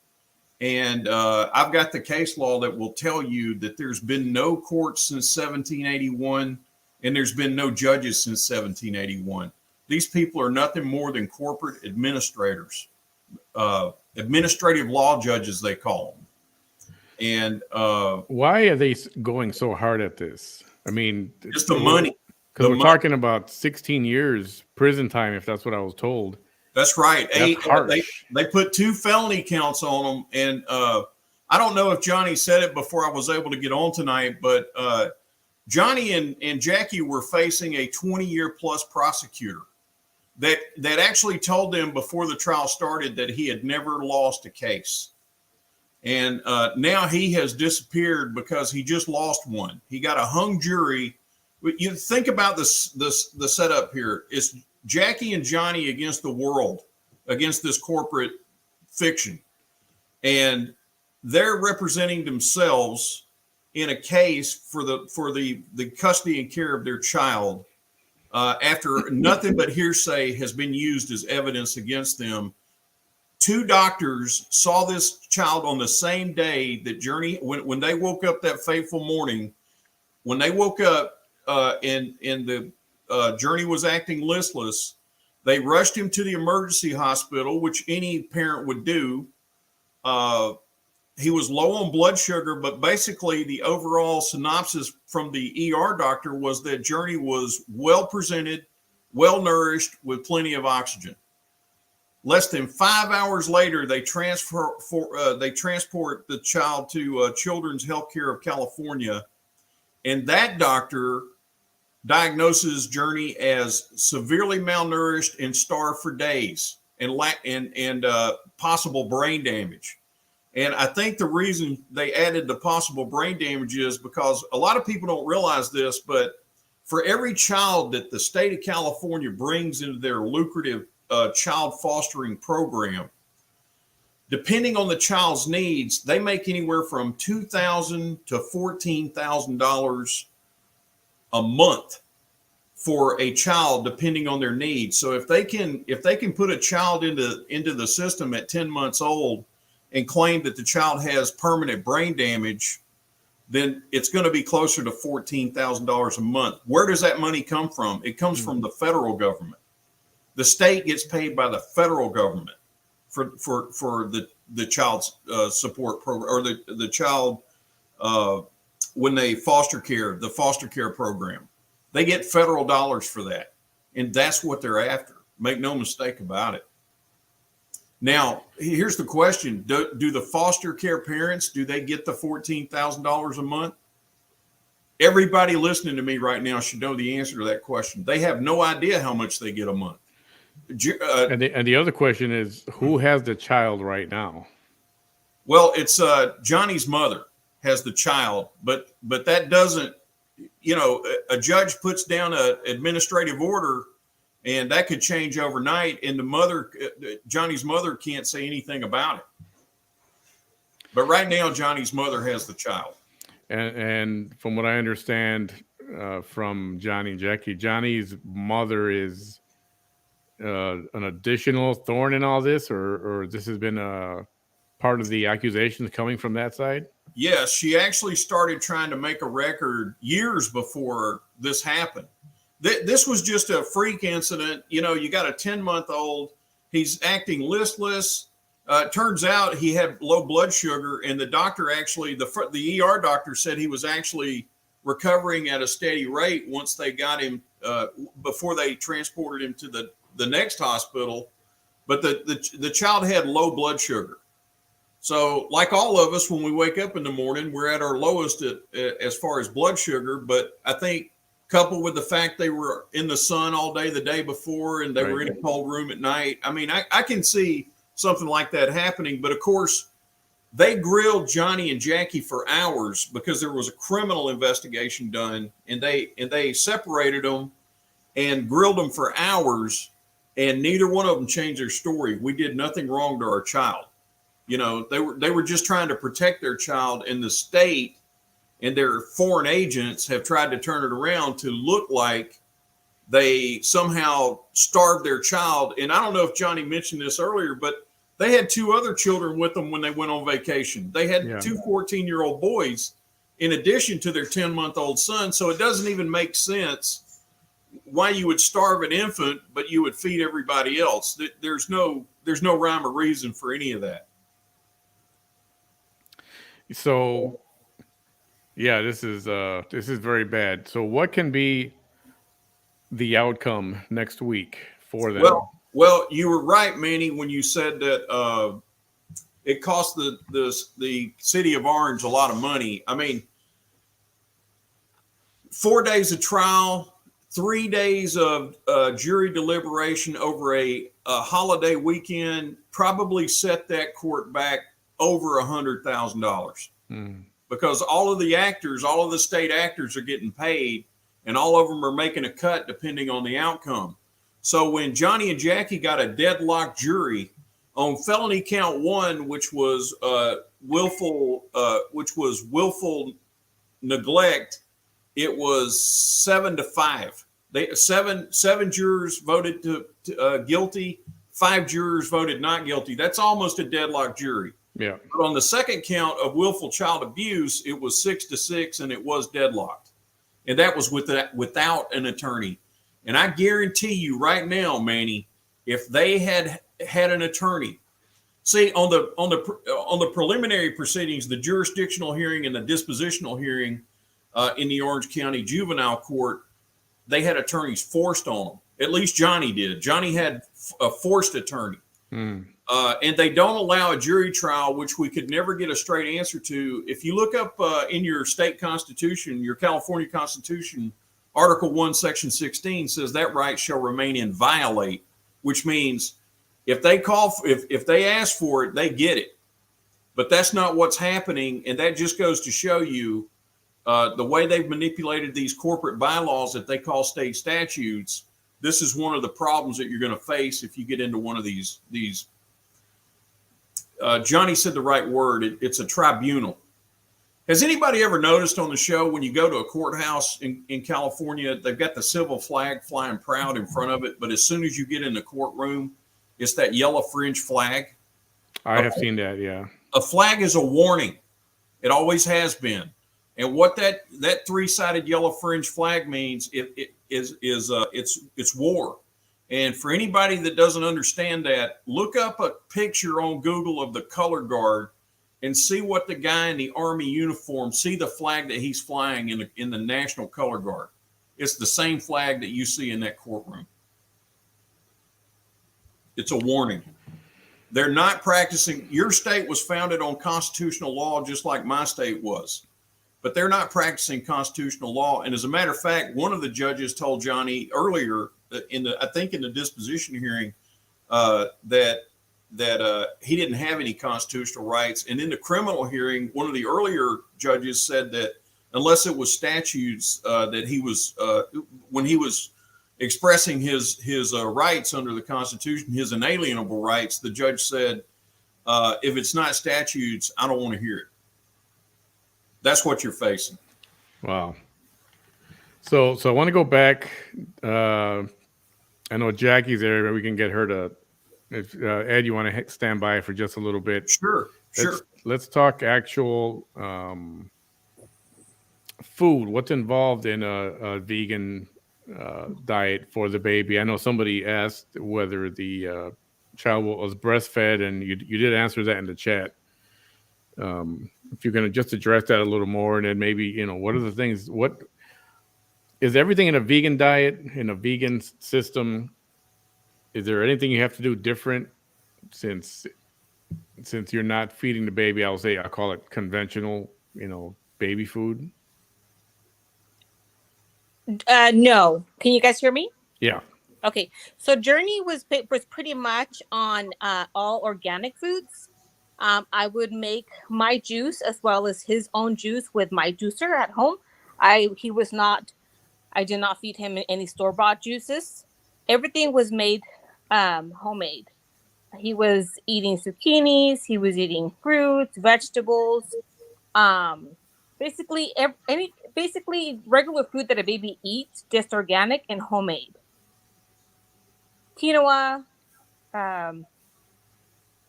And I've got the case law that will tell you that there's been no court since 1781, and there's been no judges since 1781. These people are nothing more than corporate administrators, administrative law judges, they call them. And why are they going so hard at this? I mean, just the money. Because we're talking about 16 years prison time, if that's what I was told. That's right. They put 2 felony counts on them. And I don't know if Johnny said it before I was able to get on tonight, but Johnny and Jackie were facing a 20-year plus prosecutor that actually told them before the trial started that he had never lost a case. And now he has disappeared because he just lost one. He got a hung jury. You think about the setup here. It's Jackie and Johnny against the world, against this corporate fiction. And they're representing themselves in a case for the custody and care of their child after nothing but hearsay has been used as evidence against them. 2 doctors saw this child on the same day that Journey, when they woke up that fateful morning, when they woke up and the Journey was acting listless, they rushed him to the emergency hospital, which any parent would do. He was low on blood sugar, but basically the overall synopsis from the ER doctor was that Journey was well presented, well nourished, with plenty of oxygen. Less than 5 hours later, they transport the child to Children's Healthcare of California, and that doctor diagnoses Journey as severely malnourished and starved for days, and possible brain damage. And I think the reason they added the possible brain damage is because a lot of people don't realize this, but for every child that the state of California brings into their lucrative child fostering program, depending on the child's needs, they make anywhere from $2,000 to $14,000 a month for a child, depending on their needs. So if they can put a child into the system at 10 months old and claim that the child has permanent brain damage, then it's going to be closer to $14,000 a month. Where does that money come from? It comes from the federal government. The state gets paid by the federal government for the child's support program, or the child when they the foster care program. They get federal dollars for that, and that's what they're after. Make no mistake about it. Now, here's the question. Do the foster care parents, do they get the $14,000 a month? Everybody listening to me right now should know the answer to that question. They have no idea how much they get a month. And the other question is, who has the child right now? Well, it's Johnny's mother has the child, but that doesn't, a judge puts down an administrative order, and that could change overnight. And Johnny's mother can't say anything about it. But right now, Johnny's mother has the child. And from what I understand from Johnny and Jackie, Johnny's mother is an additional thorn in all this, or this has been a part of the accusations coming from that side? Yes, she actually started trying to make a record years before this happened. This was just a freak incident. You got a 10-month-old. He's acting listless. Turns out he had low blood sugar, and the doctor actually, the ER doctor said he was actually recovering at a steady rate once they got him, before they transported him to the next hospital. But the child had low blood sugar. So like all of us, when we wake up in the morning, we're at our lowest as far as blood sugar. But I think coupled with the fact they were in the sun all day the day before, and they were in a cold room at night, I mean, I can see something like that happening. But of course, they grilled Johnny and Jackie for hours because there was a criminal investigation done, and they separated them and grilled them for hours, and neither one of them changed their story. We did nothing wrong to our child. They were just trying to protect their child, and the state and their foreign agents have tried to turn it around to look like they somehow starved their child. And I don't know if Johnny mentioned this earlier, but they had 2 other children with them when they went on vacation. They had 2 14-year-old boys in addition to their 10-month-old son. So it doesn't even make sense why you would starve an infant, but you would feed everybody else. There's no rhyme or reason for any of that. So, yeah, this is very bad. So what can be the outcome next week for them? Well, you were right, Manny, when you said that it cost the city of Orange a lot of money. I mean, 4 days of trial, 3 days of jury deliberation over a holiday weekend probably set that court back over $100,000 because all of the state actors are getting paid, and all of them are making a cut depending on the outcome. So when Johnny and Jackie got a deadlocked jury on felony count 1, which was willful neglect, it was 7-5. Seven jurors voted to guilty. 5 jurors voted not guilty. That's almost a deadlocked jury. Yeah. But on the second count of willful child abuse, it was 6-6, and it was deadlocked. And that was without an attorney. And I guarantee you right now, Manny, if they had an attorney, see on the preliminary proceedings, the jurisdictional hearing and the dispositional hearing in the Orange County Juvenile Court, they had attorneys forced on them. At least Johnny did. Johnny had a forced attorney. Mm. And they don't allow a jury trial, which we could never get a straight answer to. If you look up in your state constitution, your California Constitution, Article 1, Section 16 says that right shall remain inviolate, which means if they if they ask for it, they get it. But that's not what's happening, and that just goes to show you the way they've manipulated these corporate bylaws that they call state statutes. This is one of the problems that you're going to face if you get into one of these. Johnny said the right word. It's a tribunal. Has anybody ever noticed on the show when you go to a courthouse in California, they've got the civil flag flying proud in front of it, but as soon as you get in the courtroom, it's that yellow fringe flag? I have seen that, yeah. A flag is a warning. It always has been. And what that three-sided yellow fringe flag means, it's war. And for anybody that doesn't understand that, look up a picture on Google of the color guard and see what the guy in the Army uniform, see the flag that he's flying in the National Color Guard. It's the same flag that you see in that courtroom. It's a warning. They're not practicing. Your state was founded on constitutional law just like my state was. But they're not practicing constitutional law. And as a matter of fact, one of the judges told Johnny earlier in the disposition hearing that he didn't have any constitutional rights. And in the criminal hearing, one of the earlier judges said that unless it was statutes that he was when he was expressing his rights under the Constitution, his inalienable rights, the judge said, if it's not statutes, I don't want to hear it. That's what you're facing. Wow. So I want to go back. I know Jackie's there. We can get her to. If Ed, you want to stand by for just a little bit? Sure. Let's talk actual food. What's involved in a vegan diet for the baby? I know somebody asked whether the child was breastfed, and you did answer that in the chat. If you're going to just address that a little more, and then maybe, what are the things, what is everything in a vegan diet, in a vegan system? Is there anything you have to do different since you're not feeding the baby? I'll call it conventional, baby food. No. Can you guys hear me? Yeah. Okay. So Journey was pretty much on all organic foods. I would make my juice as well as his own juice with my juicer at home. I did not feed him any store-bought juices. Everything was made homemade. He was eating zucchinis. He was eating fruits, vegetables, basically regular food that a baby eats, just organic and homemade. Quinoa,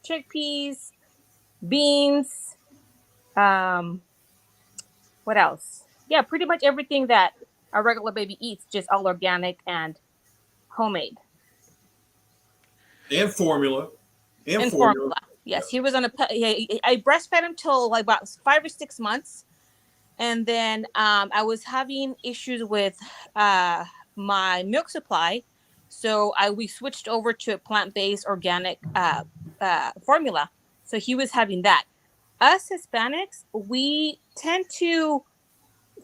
chickpeas, beans, what else? Yeah, pretty much everything that a regular baby eats, just all organic and homemade. And formula. And formula. Yes, he was on I breastfed him till like about 5 or 6 months. And then I was having issues with my milk supply. So we switched over to a plant-based organic formula. So he was having that. Us Hispanics, we tend to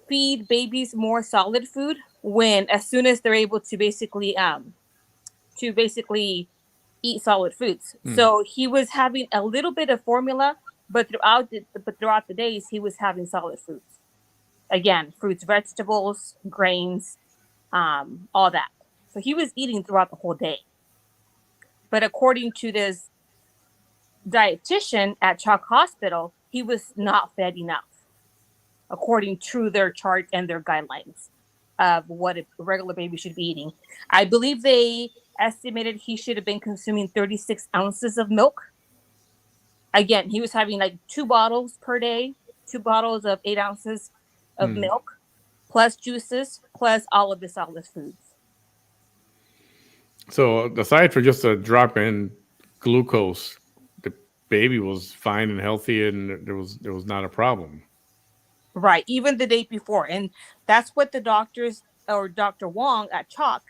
feed babies more solid food as soon as they're able to basically eat solid foods. So he was having a little bit of formula, but throughout the days he was having solid foods. Again, fruits, vegetables, grains, all that. So he was eating throughout the whole day. But according to this dietitian at Chalk Hospital, he was not fed enough, according to their chart and their guidelines of what a regular baby should be eating. I believe they estimated he should have been consuming 36 ounces of milk. Again, he was having like 2 bottles per day, 2 bottles of 8 ounces of milk, plus juices, plus all of the solid foods. So aside for just a drop in glucose, the baby was fine and healthy, and there was not a problem. Right, even the day before. And that's what the doctors, or Dr. Wong at Chalk,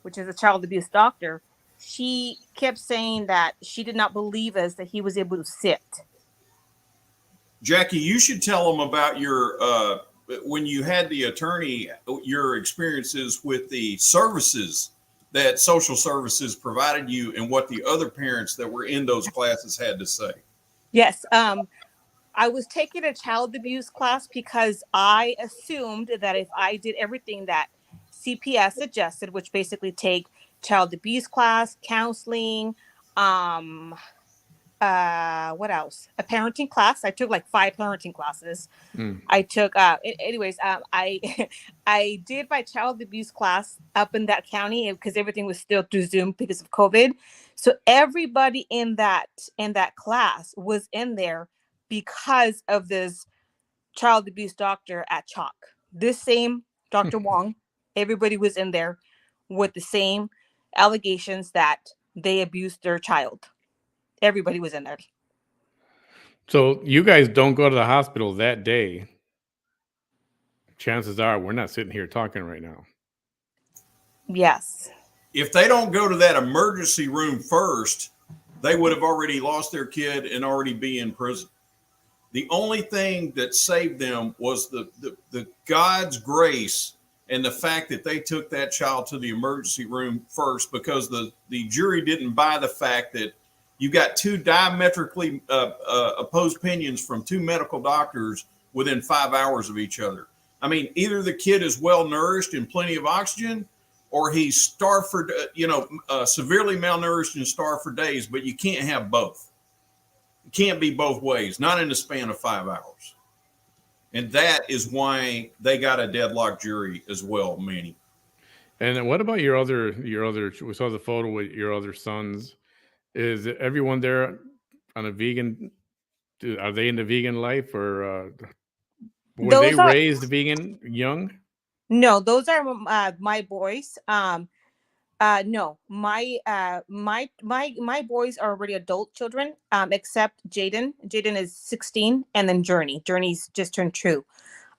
which is a child abuse doctor, she kept saying that she did not believe us that he was able to sit. Jackie, you should tell them about your when you had the attorney, your experiences with the services that social services provided you and what the other parents that were in those classes had to say. Yes. I was taking a child abuse class because I assumed that if I did everything that CPS suggested, which basically take child abuse class, counseling, what else? A parenting class. I took like 5 parenting classes. I took anyways, I I did my child abuse class up in that county because everything was still through Zoom because of COVID. So everybody in that class was in there because of this child abuse doctor at Chalk. This same Dr. Wong, everybody was in there with the same allegations that they abused their child. Everybody was in there. So you guys don't go to the hospital that day. Chances are we're not sitting here talking right now. Yes. If they don't go to that emergency room first, they would have already lost their kid and already be in prison. The only thing that saved them was the God's grace and the fact that they took that child to the emergency room first, because the jury didn't buy the fact that you got 2 diametrically opposed opinions from 2 medical doctors within 5 hours of each other. I mean, either the kid is well nourished and plenty of oxygen, or he's starved for, severely malnourished and starved for days, but you can't have both. It can't be both ways, not in the span of 5 hours. And that is why they got a deadlock jury as well, Manny. And then what about your other, we saw the photo with your other sons. Is everyone there on a vegan? Are they in the vegan life, or were they raised vegan young? No, those are my boys. No, my boys are already adult children, except Jaden. Jaden is 16, and then Journey's just turned 2.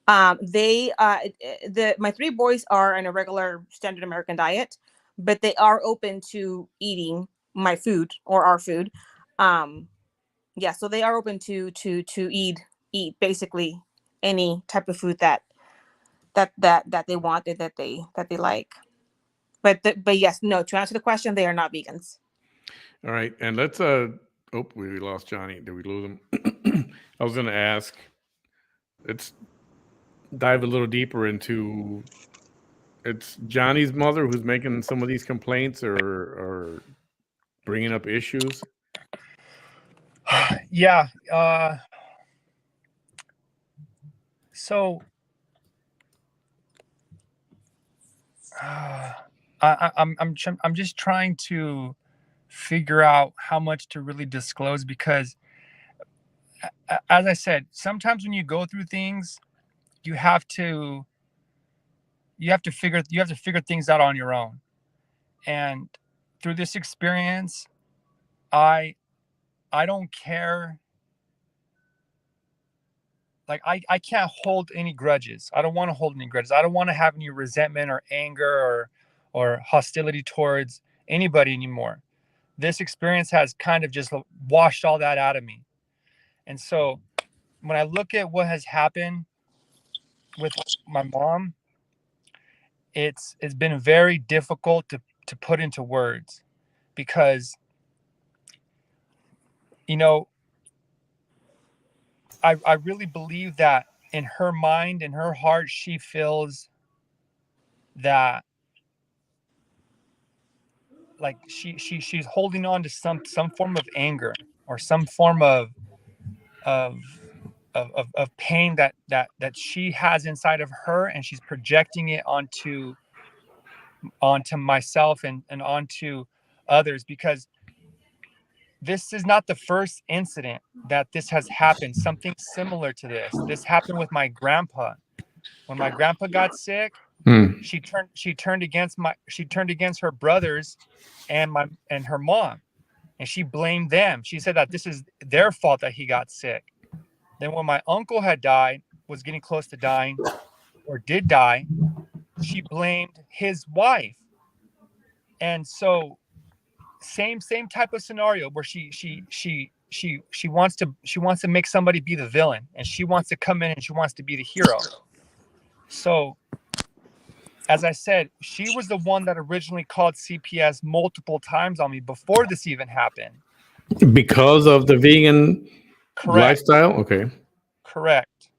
My 3 boys are on a regular standard American diet, but they are open to eating my food or our food. Yeah, so they are open to eat basically any type of food that they want, that they like. But yes, no, to answer the question, they are not vegans. All right, and let's we lost Johnny. Did we lose him? I was going to ask, let's dive a little deeper into, it's Johnny's mother who's making some of these complaints or bringing up issues. Yeah. So I'm just trying to figure out how much to really disclose, because as I said, sometimes when you go through things, you have to figure things out on your own. And through this experience, I don't care. Like I can't hold any grudges. I don't want to hold any grudges. I don't want to have any resentment or anger or hostility towards anybody anymore. This experience has kind of just washed all that out of me. And so when I look at what has happened with my mom, it's been very difficult to put into words, because I really believe that in her mind, in her heart, she feels that like she's holding on to some form of anger or some form of pain that she has inside of her, and she's projecting it onto myself and onto others, because this is not the first incident that this has happened. Something similar to this happened with my grandpa. When my grandpa got sick, she turned against her brothers and her mom, and she blamed them. She said that this is their fault that he got sick. Then when my uncle had died, was getting close to dying, or did die, she blamed his wife. And so same type of scenario where she wants to make somebody be the villain, and she wants to come in and she wants to be the hero. So as I said, she was the one that originally called CPS multiple times on me before this even happened. Because of the vegan Correct. lifestyle? Okay. Correct.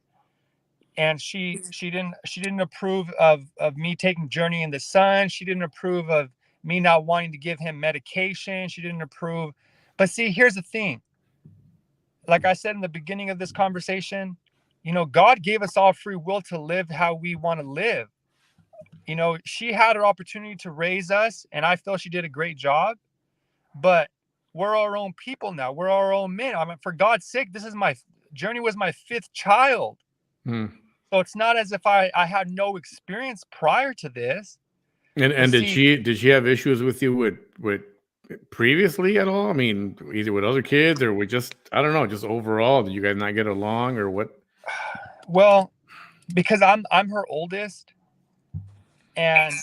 And she didn't approve of me taking Journey in the Sun. She didn't approve of me not wanting to give him medication. She didn't approve. But see, here's the thing. Like I said in the beginning of this conversation, God gave us all free will to live how we want to live. She had her opportunity to raise us, and I feel she did a great job. But we're our own people now. We're our own men. I mean, for God's sake, Journey was my 5th child. So it's not as if I had no experience prior to this. And did she have issues with you with previously at all? I mean, either with other kids or with just, I don't know, just overall, did you guys not get along or what? Well, because I'm her oldest, and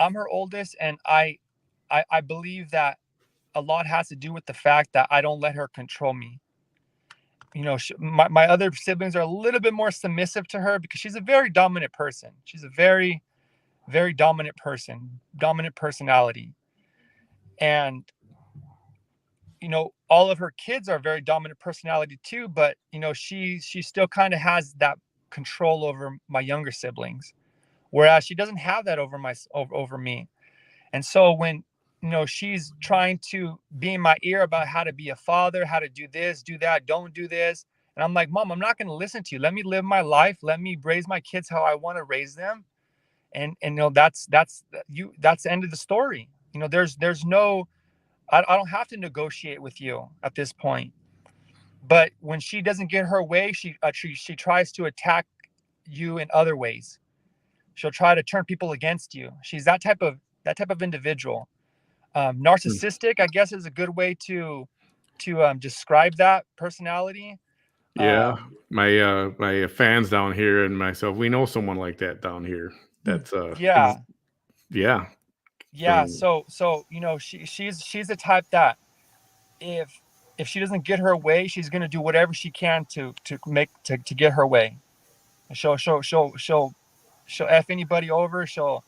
I believe that a lot has to do with the fact that I don't let her control me. My other siblings are a little bit more submissive to her because she's a very dominant person. She's a very, very dominant person, dominant personality. And, all of her kids are very dominant personality too, but, she still kind of has that control over my younger siblings, whereas she doesn't have that over me. And so when, she's trying to be in my ear about how to be a father, how to do this, do that, don't do this. And I'm like, Mom, I'm not going to listen to you. Let me live my life. Let me raise my kids how I want to raise them. And that's the end of the story. There's no, I don't have to negotiate with you at this point. But when she doesn't get her way, she tries to attack you in other ways. She'll try to turn people against you. She's that type of individual. Narcissistic, I guess, is a good way to describe that personality. Yeah, my fans down here and myself, we know someone like that down here. That's yeah. So She's the type that if she doesn't get her way, she's gonna do whatever she can to get her way. She'll F anybody over. She'll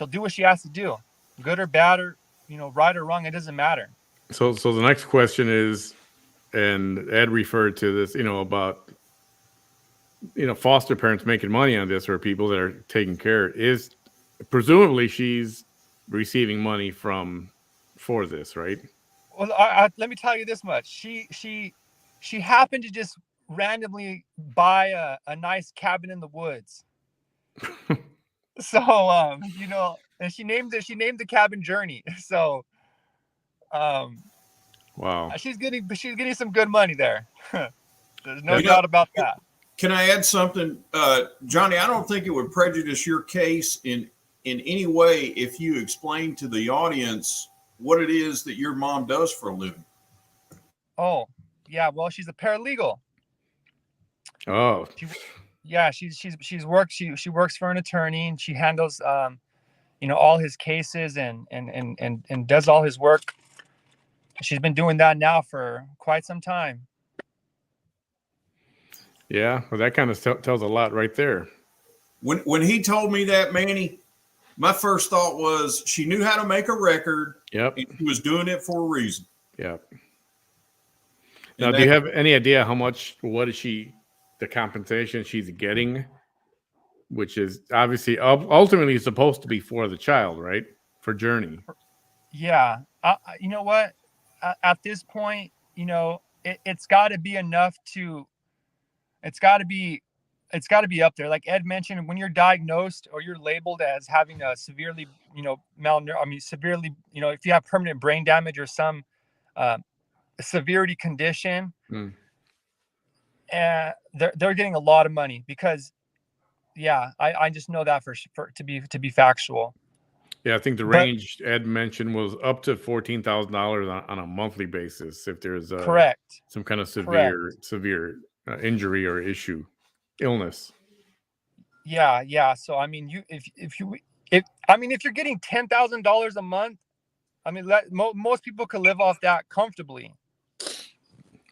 do what she has to do, good or bad, or right or wrong. It doesn't matter. So the next question is, and Ed referred to this, about foster parents making money on this, or people that are taking care, is presumably she's receiving money for this, right? Well, let me tell you this much. She happened to just randomly buy a nice cabin in the woods. So and she named the cabin Journey. So wow, she's getting some good money there. There's no doubt about that. Can I add something, Johnny? I don't think it would prejudice your case in any way if you explain to the audience what it is that your mom does for a living. Oh, yeah. Well, she's a paralegal. Oh, she works for an attorney, and she handles all his cases and does all his work. She's been doing that now for quite some time. Yeah, well, that kind of tells a lot right there. When he told me that, Manny, my first thought was she knew how to make a record. Yep. And she was doing it for a reason. Yep. Now, do you have any idea what is the compensation she's getting, which is obviously ultimately supposed to be for the child, right? For Journey. Yeah. You know what? At this point, it's got to be enough to. It's got to be up there. Like Ed mentioned, when you're diagnosed or you're labeled as having a severely, severely, if you have permanent brain damage or some severity condition, they're getting a lot of money because, yeah, I just know that to be factual. Yeah, I think the range Ed mentioned was up to $14,000 on a monthly basis if there's correct some kind of severe injury or illness. Yeah. So I mean, if if you're getting $10,000 a month, I mean, most people could live off that comfortably.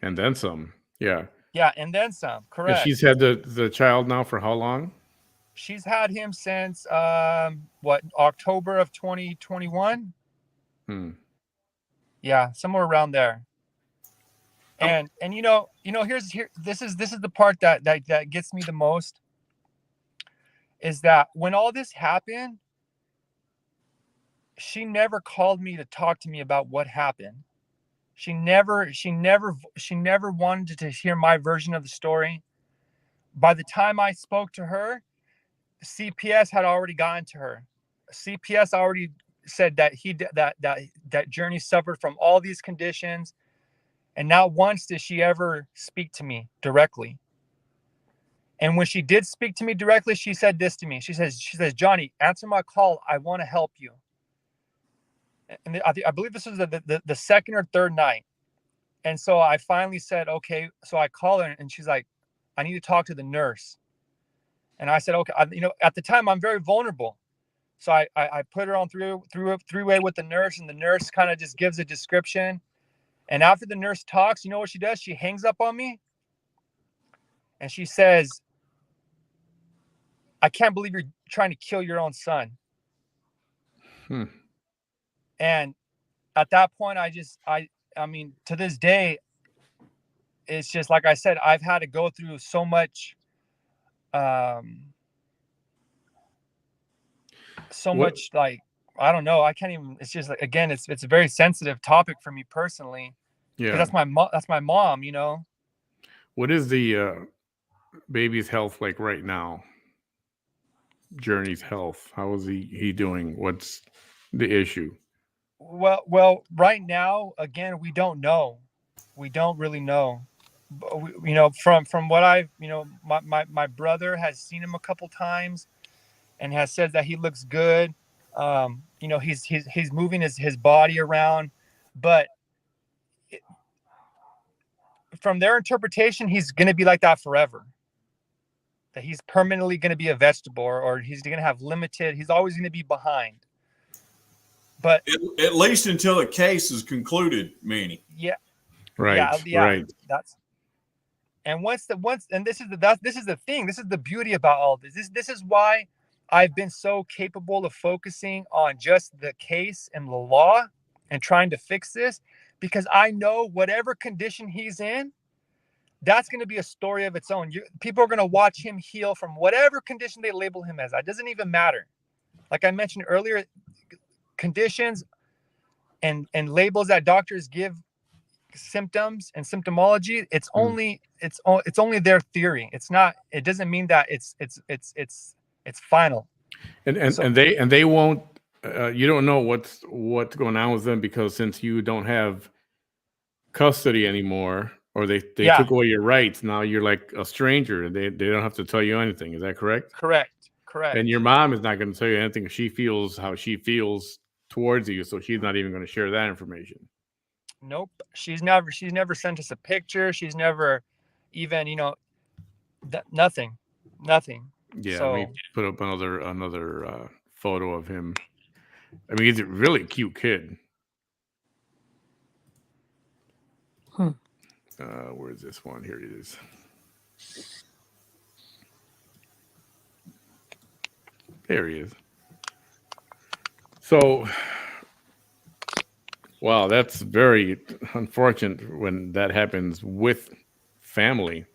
And then some. Yeah. Yeah, and then some. And Correct. she's had the child now for how long? She's had him since October of 2021. Yeah, somewhere around there. And this is the part that gets me the most, is that when all this happened, she never called me to talk to me about what happened. She never wanted to hear my version of the story. By the time I spoke to her, CPS had already gotten to her. CPS already said that that Journey suffered from all these conditions, and not once did she ever speak to me directly. And when she did speak to me directly, she said this to me. She says, "Johnny, answer my call. I want to help you." And I believe this was the second or third night. And so I finally said, okay. So I call her, and she's like, "I need to talk to the nurse." And I said, okay. At the time, I'm very vulnerable. So I put her on three-way with the nurse, and the nurse kind of just gives a description. And after the nurse talks, you know what she does? She hangs up on me, and she says, "I can't believe you're trying to kill your own son." And at that point, I mean, to this day, it's just like I said, I've had to go through so much, much, like, I don't know. I can't even. It's just, again, it's a very sensitive topic for me personally. Yeah, because that's my mom. What is the baby's health like right now? Journey's health. How is he doing? What's the issue? Well, right now, again, we don't know. We don't really know. But from what I've, my brother has seen him a couple times, and has said that he looks good. He's moving his body around, but from their interpretation, he's going to be like that forever. That he's permanently going to be a vegetable, or he's going to have limited. He's always going to be behind. But at least until the case is concluded, Manny. Yeah. Right. Yeah. Right. And this is the thing. This is the beauty about all this. This is why I've been so capable of focusing on just the case and the law and trying to fix this, because I know whatever condition he's in, that's going to be a story of its own. People are going to watch him heal from whatever condition they label him as. It doesn't even matter. Like I mentioned earlier, conditions and labels that doctors give symptoms and symptomology, it's only their theory. It's not. It doesn't mean that it's final. And they won't. You don't know what's going on with them, because since you don't have custody anymore, or they took away your rights, now you're like a stranger. They don't have to tell you anything. Is that correct? Correct. And your mom is not going to tell you anything. She feels how she feels towards you, so she's not even going to share that information. Nope. She's never sent us a picture. She's never even, nothing. Yeah, so, we put up another photo of him. I mean, he's a really cute kid. Where's this one? Here it is. There he is. So, wow, that's very unfortunate when that happens with family.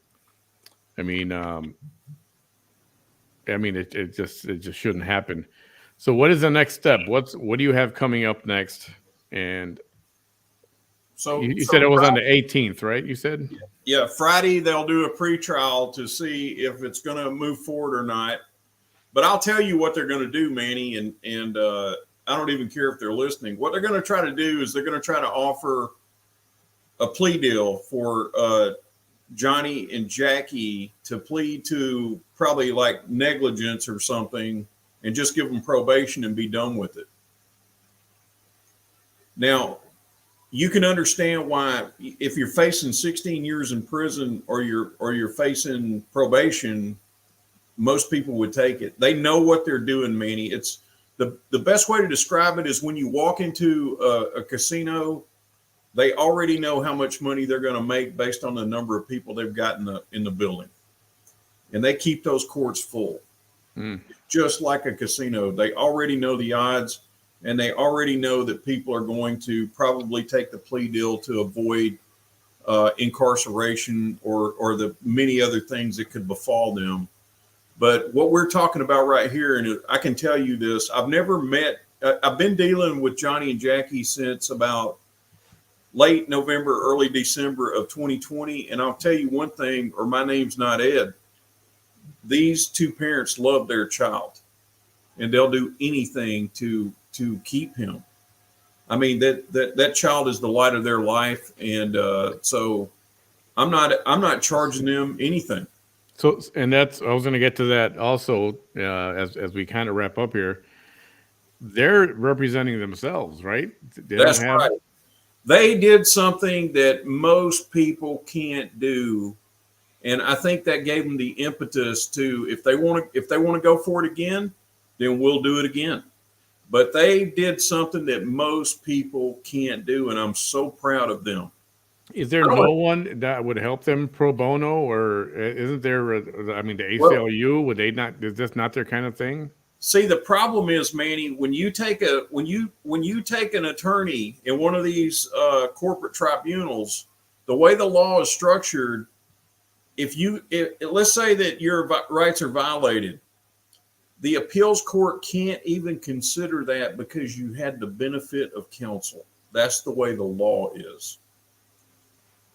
I mean, it just shouldn't happen. So, what is the next step? What do you have coming up next? And so you said it was on the 18th, right? You said? Yeah, Friday they'll do a pretrial to see if it's going to move forward or not. But I'll tell you what they're going to do, Manny, and I don't even care if they're listening. What they're going to try to do is they're going to try to offer a plea deal for Johnny and Jackie to plead to probably like negligence or something, and just give them probation and be done with it. Now, you can understand why, if you're facing 16 years in prison or you're facing probation, most people would take it. They know what they're doing, Manny. The best way to describe it is when you walk into a casino, they already know how much money they're going to make based on the number of people they've got in the building, and they keep those courts full. Just like a casino, they already know the odds, and they already know that people are going to probably take the plea deal to avoid incarceration or the many other things that could befall them. But what we're talking about right here, and I can tell you this, I've been dealing with Johnny and Jackie since about late November, early December of 2020. And I'll tell you one thing, or my name's not Ed. These two parents love their child, and they'll do anything to keep him. I mean, that child is the light of their life. And so I'm not charging them anything. So, and I was going to get to that also, as we kind of wrap up here. They're representing themselves, right? That's right. They did something that most people can't do, and I think that gave them the impetus to, if they want to go for it again, then we'll do it again. But they did something that most people can't do, and I'm so proud of them. Is there no one that would help them pro bono, or isn't there? The ACLU, would they not? Is this not their kind of thing? See, the problem is, Manny, when you take an attorney in one of these corporate tribunals, the way the law is structured, if let's say that your rights are violated, the appeals court can't even consider that because you had the benefit of counsel. That's the way the law is.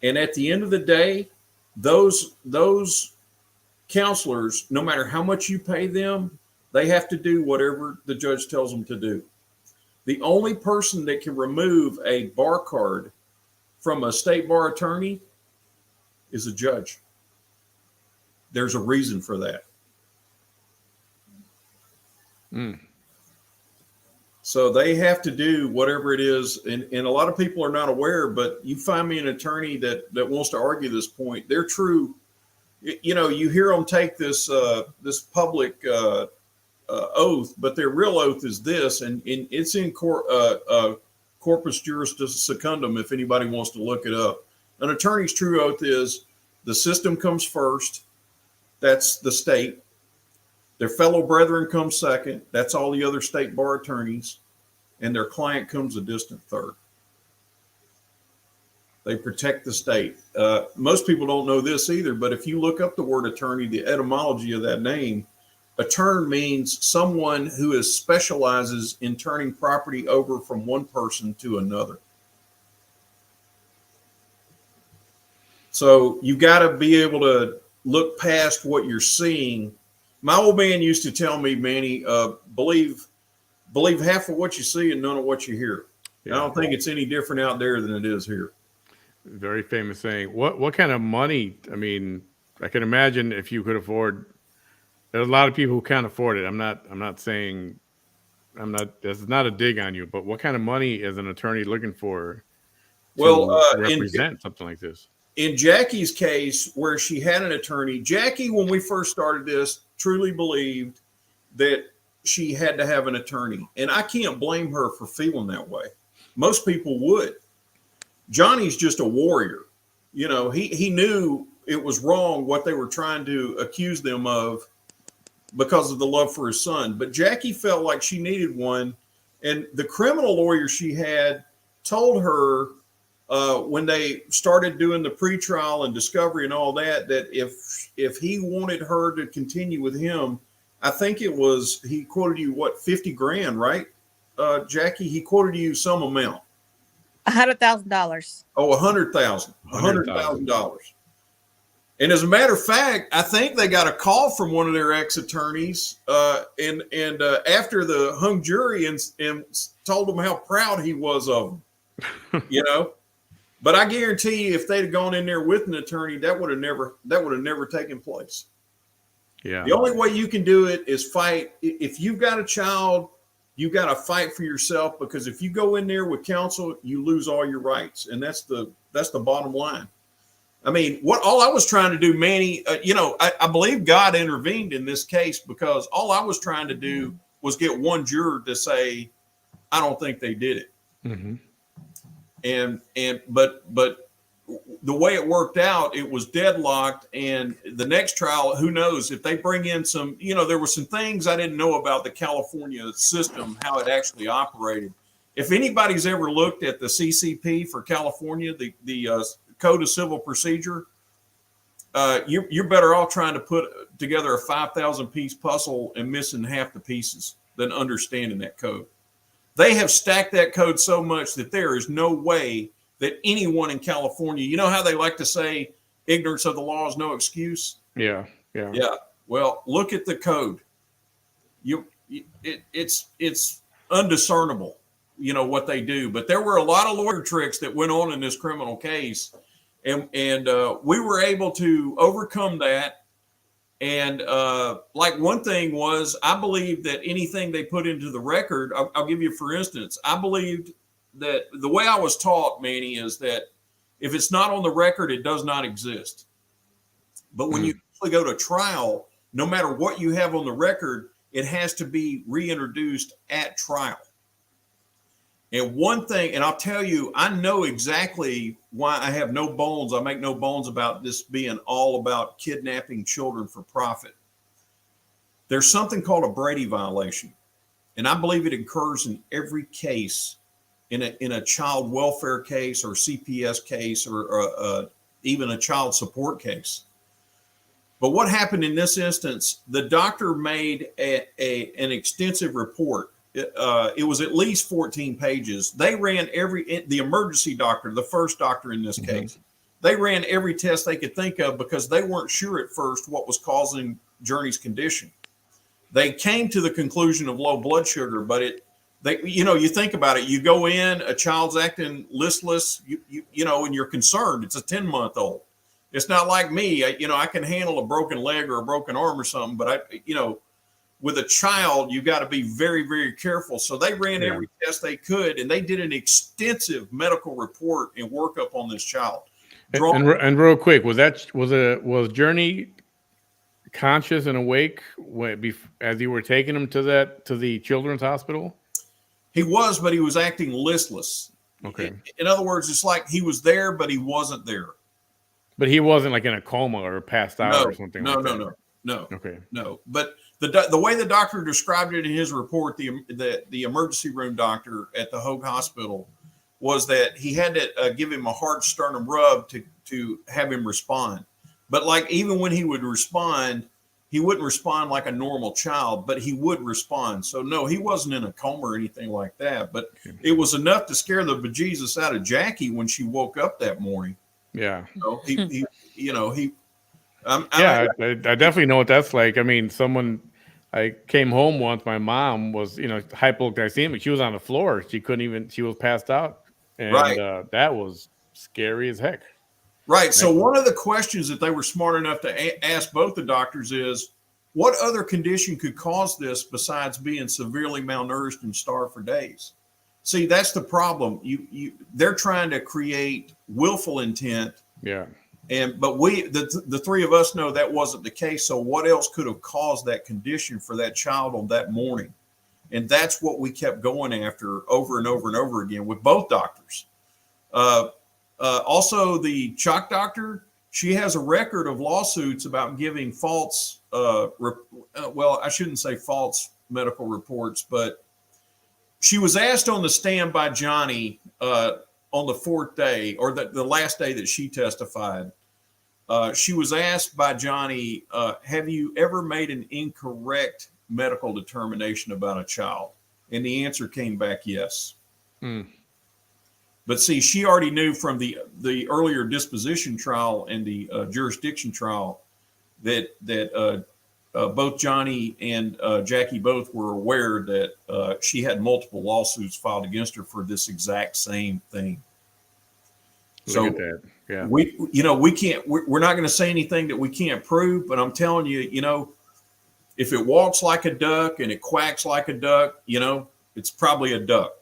And at the end of the day, those counselors, no matter how much you pay them, they have to do whatever the judge tells them to do. The only person that can remove a bar card from a state bar attorney is a judge. There's a reason for that. So they have to do whatever it is. And a lot of people are not aware, but you find me an attorney that wants to argue this point. They're true. You hear them take this public oath, but their real oath is this, and it's in Corpus Juris Secundum, if anybody wants to look it up. An attorney's true oath is the system comes first. That's the state. Their fellow brethren comes second. That's all the other state bar attorneys. And their client comes a distant third. They protect the state. Most people don't know this either, but if you look up the word attorney, the etymology of that name, attorn means someone who specializes in turning property over from one person to another. So you got to be able to look past what you're seeing. My old man used to tell me, Manny, believe half of what you see and none of what you hear. Yeah. I don't think it's any different out there than it is here. Very famous saying. What kind of money? I mean, I can imagine if you could afford. There's a lot of people who can't afford it. I'm not saying. This is not a dig on you, but what kind of money is an attorney looking for? Represent something like this. In Jackie's case, where she had an attorney, Jackie, when we first started this, truly believed that she had to have an attorney. And I can't blame her for feeling that way. Most people would. Johnny's just a warrior. He knew it was wrong what they were trying to accuse them of because of the love for his son. But Jackie felt like she needed one. And the criminal lawyer she had told her, when they started doing the pretrial and discovery and all that if he wanted her to continue with him, I think he quoted you, what, 50 grand, right? Jackie, he quoted you some amount. $100,000. Oh, $100,000. And as a matter of fact, I think they got a call from one of their ex-attorneys and after the hung jury and told them how proud he was of them, But I guarantee you, if they'd have gone in there with an attorney, that would have never taken place. Yeah. The only way you can do it is fight. If you've got a child, you got to fight for yourself, because if you go in there with counsel, you lose all your rights, and that's the bottom line. I mean, all I was trying to do, Manny, I believe God intervened in this case, because all I was trying to do was get one juror to say, I don't think they did it. Mm-hmm. But the way it worked out, it was deadlocked. And the next trial, who knows if they bring in some, there were some things I didn't know about the California system, how it actually operated. If anybody's ever looked at the CCP for California, the Code of Civil Procedure, you're better off trying to put together a 5,000 piece puzzle and missing half the pieces than understanding that code. They have stacked that code so much that there is no way that anyone in California, you know how they like to say ignorance of the law is no excuse? Yeah. Well, look at the code. It's undiscernible, what they do. But there were a lot of lawyer tricks that went on in this criminal case. And we were able to overcome that. And like one thing was, I believed that anything they put into the record, I'll give you, for instance, I believed that the way I was taught, Manny, is that if it's not on the record, it does not exist. But when you actually go to trial, no matter what you have on the record, it has to be reintroduced at trial. And one thing, and I'll tell you, I know exactly why I have no bones. I make no bones about this being all about kidnapping children for profit. There's something called a Brady violation. And I believe it occurs in every case, in a child welfare case or CPS case or even a child support case. But what happened in this instance, the doctor made an extensive report. It was at least 14 pages. They ran the emergency doctor, the first doctor in this case, they ran every test they could think of because they weren't sure at first what was causing Journey's condition. They came to the conclusion of low blood sugar, but you think about it, you go in, a child's acting listless, and you're concerned. It's a 10-month-old. It's not like me. I can handle a broken leg or a broken arm or something, but with a child, you got to be very, very careful. So they ran every test they could, and they did an extensive medical report and workup on this child. And real quick, was Journey conscious and awake as you were taking him to the children's hospital? He was, but he was acting listless. Okay. In other words, it's like he was there, but he wasn't there. But he wasn't like in a coma or passed out or something. No. Okay. No. But the way the doctor described it in his report, the emergency room doctor at the Hoag Hospital, was that he had to give him a hard sternum rub to have him respond. But like even when he would respond, he wouldn't respond like a normal child, but he would respond. So no, he wasn't in a coma or anything like that. But it was enough to scare the bejesus out of Jackie when she woke up that morning. Yeah. I definitely know what that's like. I mean, I came home once, my mom was, hypoglycemic. She was on the floor. She was passed out. And that was scary as heck. Right. So one of the questions that they were smart enough to ask both the doctors is, what other condition could cause this besides being severely malnourished and starved for days? See, that's the problem. They're trying to create willful intent. Yeah. But the three of us know that wasn't the case. So what else could have caused that condition for that child on that morning? And that's what we kept going after over and over and over again with both doctors. Also, the shock doctor, she has a record of lawsuits about giving false, I shouldn't say false medical reports, but she was asked on the stand by Johnny on the fourth day, or the last day that she testified. She was asked by Johnny, have you ever made an incorrect medical determination about a child? And the answer came back yes. But see, she already knew from the earlier disposition trial and the jurisdiction trial that both Johnny and Jackie both were aware that she had multiple lawsuits filed against her for this exact same thing. Look at that. Yeah. We're not going to say anything that we can't prove, but I'm telling you, if it walks like a duck and it quacks like a duck, it's probably a duck.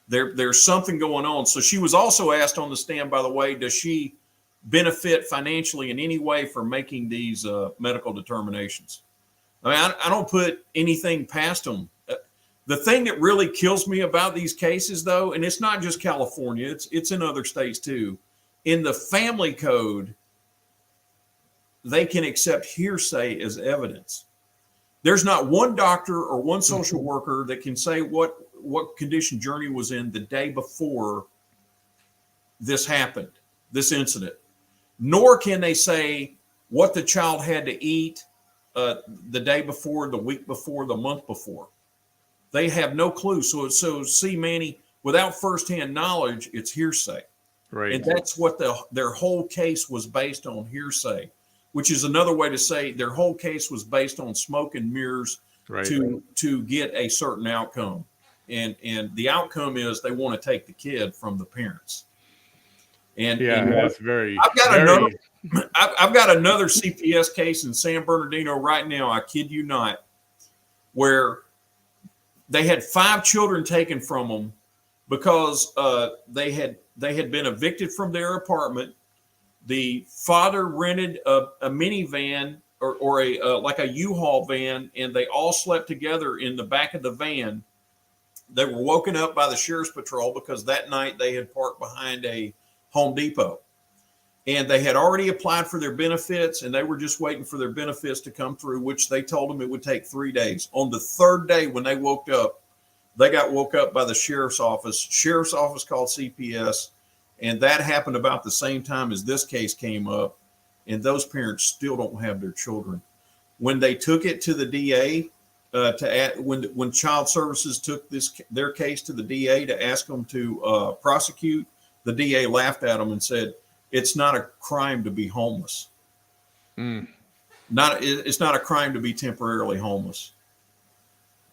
There's something going on. So she was also asked on the stand, by the way, does she benefit financially in any way for making these medical determinations? I mean, I don't put anything past them. The thing that really kills me about these cases, though, and it's not just California, it's in other states too. In the family code, they can accept hearsay as evidence. There's not one doctor or one social worker that can say what condition Journey was in the day before this happened, this incident. Nor can they say what the child had to eat the day before, the week before, the month before. They have no clue. So see, Manny, without firsthand knowledge, it's hearsay. Right. And that's what their whole case was based on, hearsay, which is another way to say their whole case was based on smoke and mirrors to get a certain outcome. And the outcome is they want to take the kid from the parents. And that's very. I've got another CPS case in San Bernardino right now. I kid you not, where they had 5 children taken from them because they had been evicted from their apartment. The father rented a minivan or a like a U-Haul van, and they all slept together in the back of the van. They were woken up by the sheriff's patrol because that night they had parked behind a Home Depot, and they had already applied for their benefits, and they were just waiting for their benefits to come through, which they told them it would take 3 days. On the 3rd day, when they woke up, they got woke up by the sheriff's office. Sheriff's office called CPS, and that happened about the same time as this case came up, and those parents still don't have their children. When they took it to the DA, when Child Services took their case to the DA to ask them to prosecute, the DA laughed at them and said, "It's not a crime to be homeless. It's not a crime to be temporarily homeless."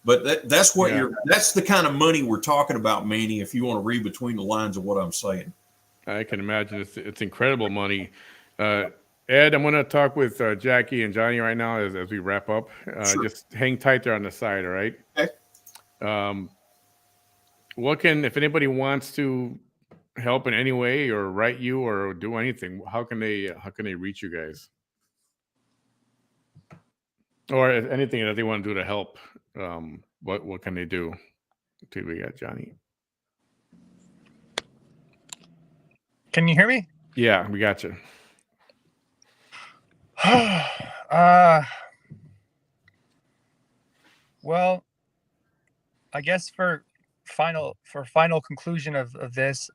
But that's what that's the kind of money we're talking about, Manny, if you want to read between the lines of what I'm saying. I can imagine it's incredible money. Ed, I'm going to talk with Jackie and Johnny right now as we wrap up. Sure. Just hang tight there on the side, all right? Okay. If anybody wants to help in any way or write you or do anything, how can they reach you guys? Or if anything that they want to do to help, what can they do? Until we got Johnny. Can you hear me? Yeah, we got you. Well, I guess for final conclusion of this,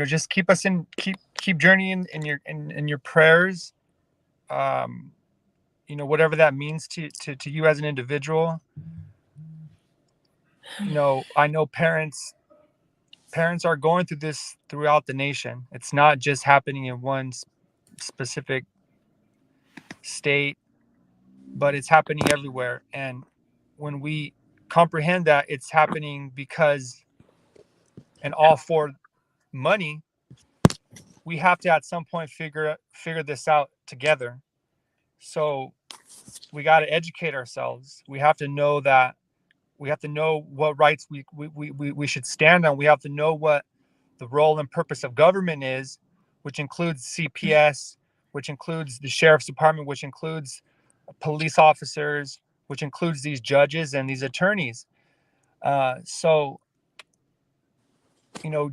just keep Journey in your prayers. Whatever that means to you as an individual. I know parents are going through this throughout the nation. It's not just happening in one specific state, but it's happening everywhere. And when we comprehend that it's happening because and all for money, we have to at some point figure this out together. So we got to educate ourselves. We have to know what rights we should stand on. We have to know what the role and purpose of government is, which includes CPS, which includes the sheriff's department, which includes police officers, which includes these judges and these attorneys. So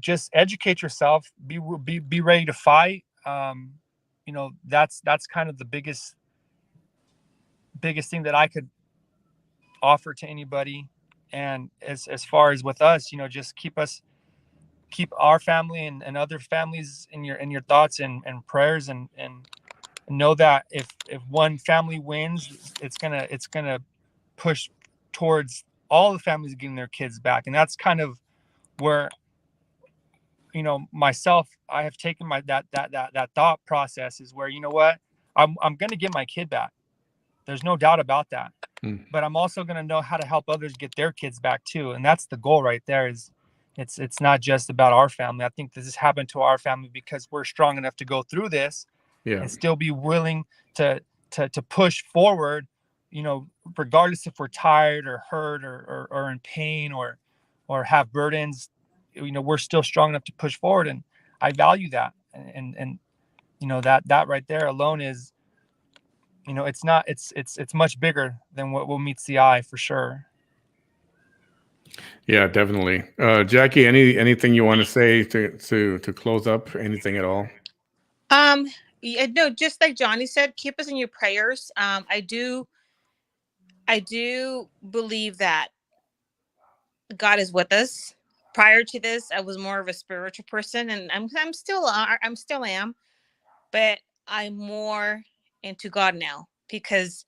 just educate yourself, be ready to fight. That's kind of the biggest thing that I could offer to anybody. And as far as with us, just keep our family and other families in your thoughts and prayers, and know that if one family wins, it's gonna push towards all the families getting their kids back. And that's kind of where myself, I have taken that thought process is where, I'm gonna get my kid back. There's no doubt about that. But I'm also going to know how to help others get their kids back too. And that's the goal right there. Is it's not just about our family. I think this has happened to our family because we're strong enough to go through this and still be willing to push forward, regardless if we're tired or hurt or in pain or have burdens, we're still strong enough to push forward. And I value that. And that right there alone is, it's much bigger than what meets the eye for sure. Yeah, definitely. Jackie, anything you want to say to close up? Anything at all? Um, yeah, no, just like Johnny said, keep us in your prayers. I do believe that God is with us. Prior to this, I was more of a spiritual person, and I'm still am, but I'm more into God now because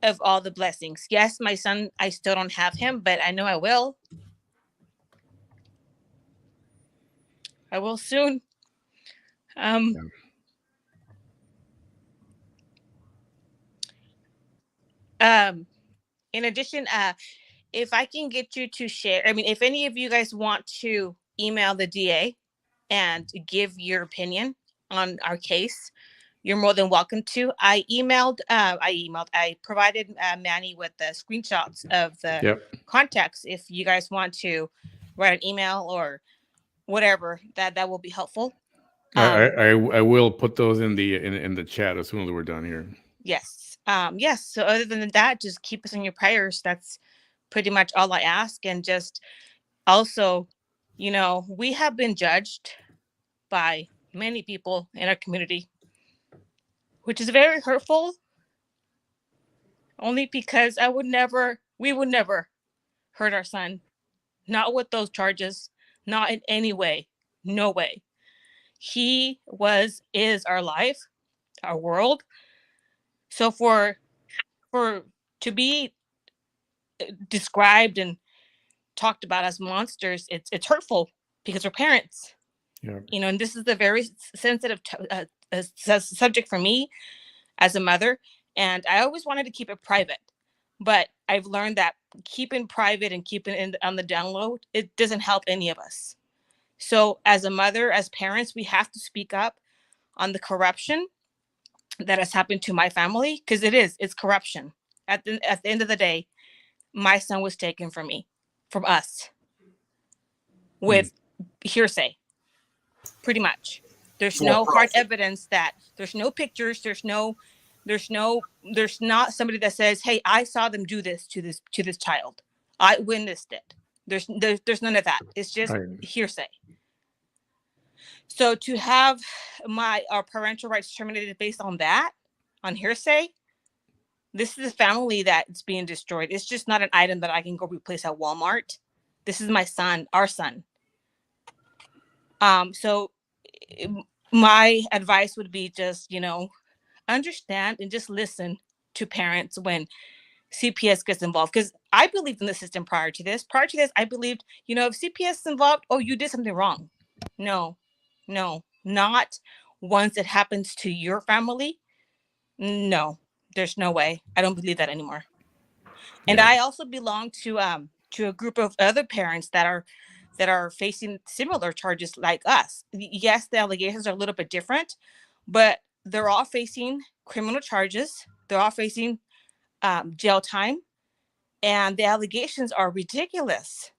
of all the blessings. Yes, my son, I still don't have him, but I know I will. I will soon. Um, Yeah. in addition, if I can get you to share, I mean, if any of you guys want to email the DA and give your opinion on our case, you're more than welcome to. I provided Manny with the screenshots of the Yep. contacts. If you guys want to write an email or whatever, that will be helpful. I will put those in the chat as soon as we're done here. Yes. Yes. So other than that, just keep us in your prayers. That's pretty much all I ask. And just also, we have been judged by many people in our community, which is very hurtful, only because we would never hurt our son. Not with those charges, not in any way. No way. Is our life, our world. So for to be described and talked about as monsters, it's hurtful because we're parents. Yeah. And this is a very sensitive subject for me as a mother, and I always wanted to keep it private, but I've learned that keeping private and keeping it on the download, it doesn't help any of us. So as a mother, as parents, we have to speak up on the corruption that has happened to my family, because it's corruption. At the end of the day, my son was taken from us with hearsay, pretty much. There's For no hard profit. evidence, that there's no pictures, there's not somebody that says, hey, I saw them do this to this child, I witnessed it. There's none of that. It's just Right. hearsay. So to have our parental rights terminated based on that, on hearsay, this is a family that's being destroyed. It's just not an item that I can go replace at Walmart. This is my son, our son. So my advice would be just, understand and just listen to parents when CPS gets involved. Because I believed in the system prior to this. Prior to this, I believed, if CPS is involved, oh, you did something wrong. No, not once it happens to your family. No, there's no way. I don't believe that anymore. And Yeah. I also belong to a group of other parents that are facing similar charges like us. Yes, the allegations are a little bit different, but they're all facing criminal charges. They're all facing jail time, and the allegations are ridiculous.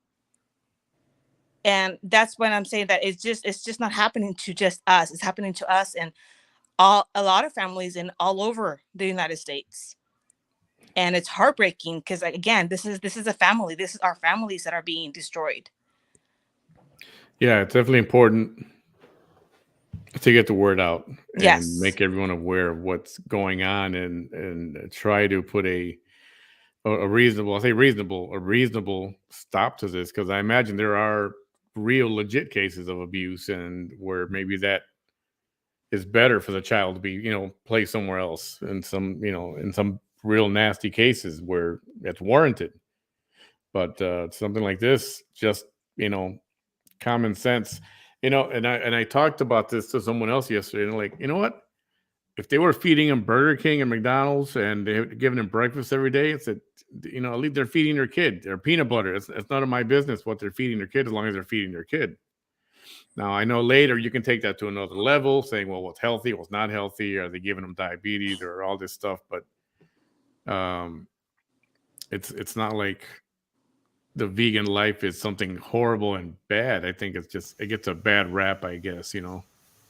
And that's when I'm saying that it's just not happening to just us. It's happening to us and a lot of families in all over the United States. And it's heartbreaking because, again, this is a family. This is our families that are being destroyed. Yeah, it's definitely important to get the word out and Yes. make everyone aware of what's going on, and try to put a reasonable, I'll say reasonable, a reasonable stop to this, because I imagine there are real legit cases of abuse, and where maybe that is better for the child to be, placed somewhere else, in some real nasty cases where it's warranted. But something like this, just, common sense, and I talked about this to someone else yesterday, and like, you know what? If they were feeding him Burger King and McDonald's and they're giving him breakfast every day, it's at least they're feeding their kid their peanut butter. It's none of my business what they're feeding their kid, as long as they're feeding their kid. Now, I know later you can take that to another level, saying, well, what's healthy, what's not healthy, are they giving them diabetes or all this stuff? But it's not like the vegan life is something horrible and bad. I think it gets a bad rap, I guess.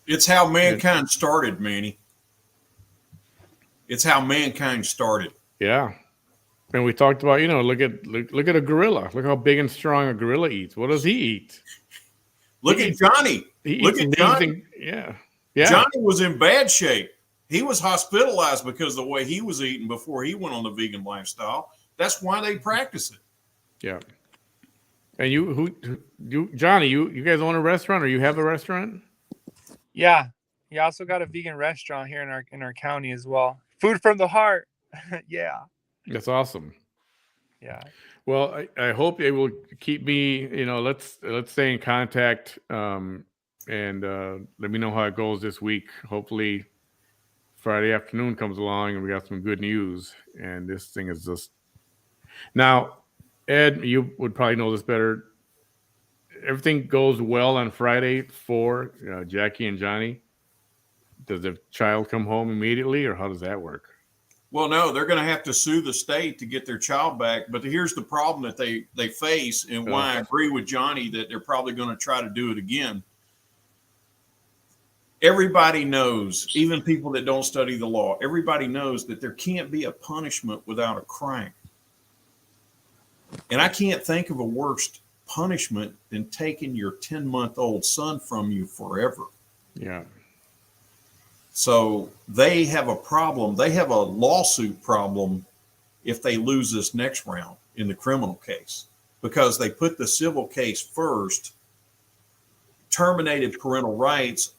It's how mankind started, Manny. It's how mankind started. Yeah. And we talked about, look at a gorilla. Look how big and strong a gorilla eats. What does he eat? Look He at eats- Johnny. He Look eats at leaves Johnny. and yeah. Johnny was in bad shape. He was hospitalized because of the way he was eating before he went on the vegan lifestyle. That's why they practice it. Yeah. And Johnny, you guys own a restaurant, or you have a restaurant? Yeah. We also got a vegan restaurant here in our county as well. Food from the heart. Yeah. That's awesome. Yeah. Well, I hope they will keep me. Let's stay in contact, and let me know how it goes this week. Hopefully, Friday afternoon comes along and we got some good news. And this thing is just now, Ed, you would probably know this better. Everything goes well on Friday for Jackie and Johnny. Does the child come home immediately, or how does that work? Well, no, they're going to have to sue the state to get their child back. But here's the problem that they face, and why I agree with Johnny that they're probably going to try to do it again. Everybody knows, even people that don't study the law, everybody knows that there can't be a punishment without a crime. And I can't think of a worse punishment than taking your 10-month-old son from you forever. Yeah. So they have a problem. They have a lawsuit problem if they lose this next round in the criminal case, because they put the civil case first, terminated parental rights,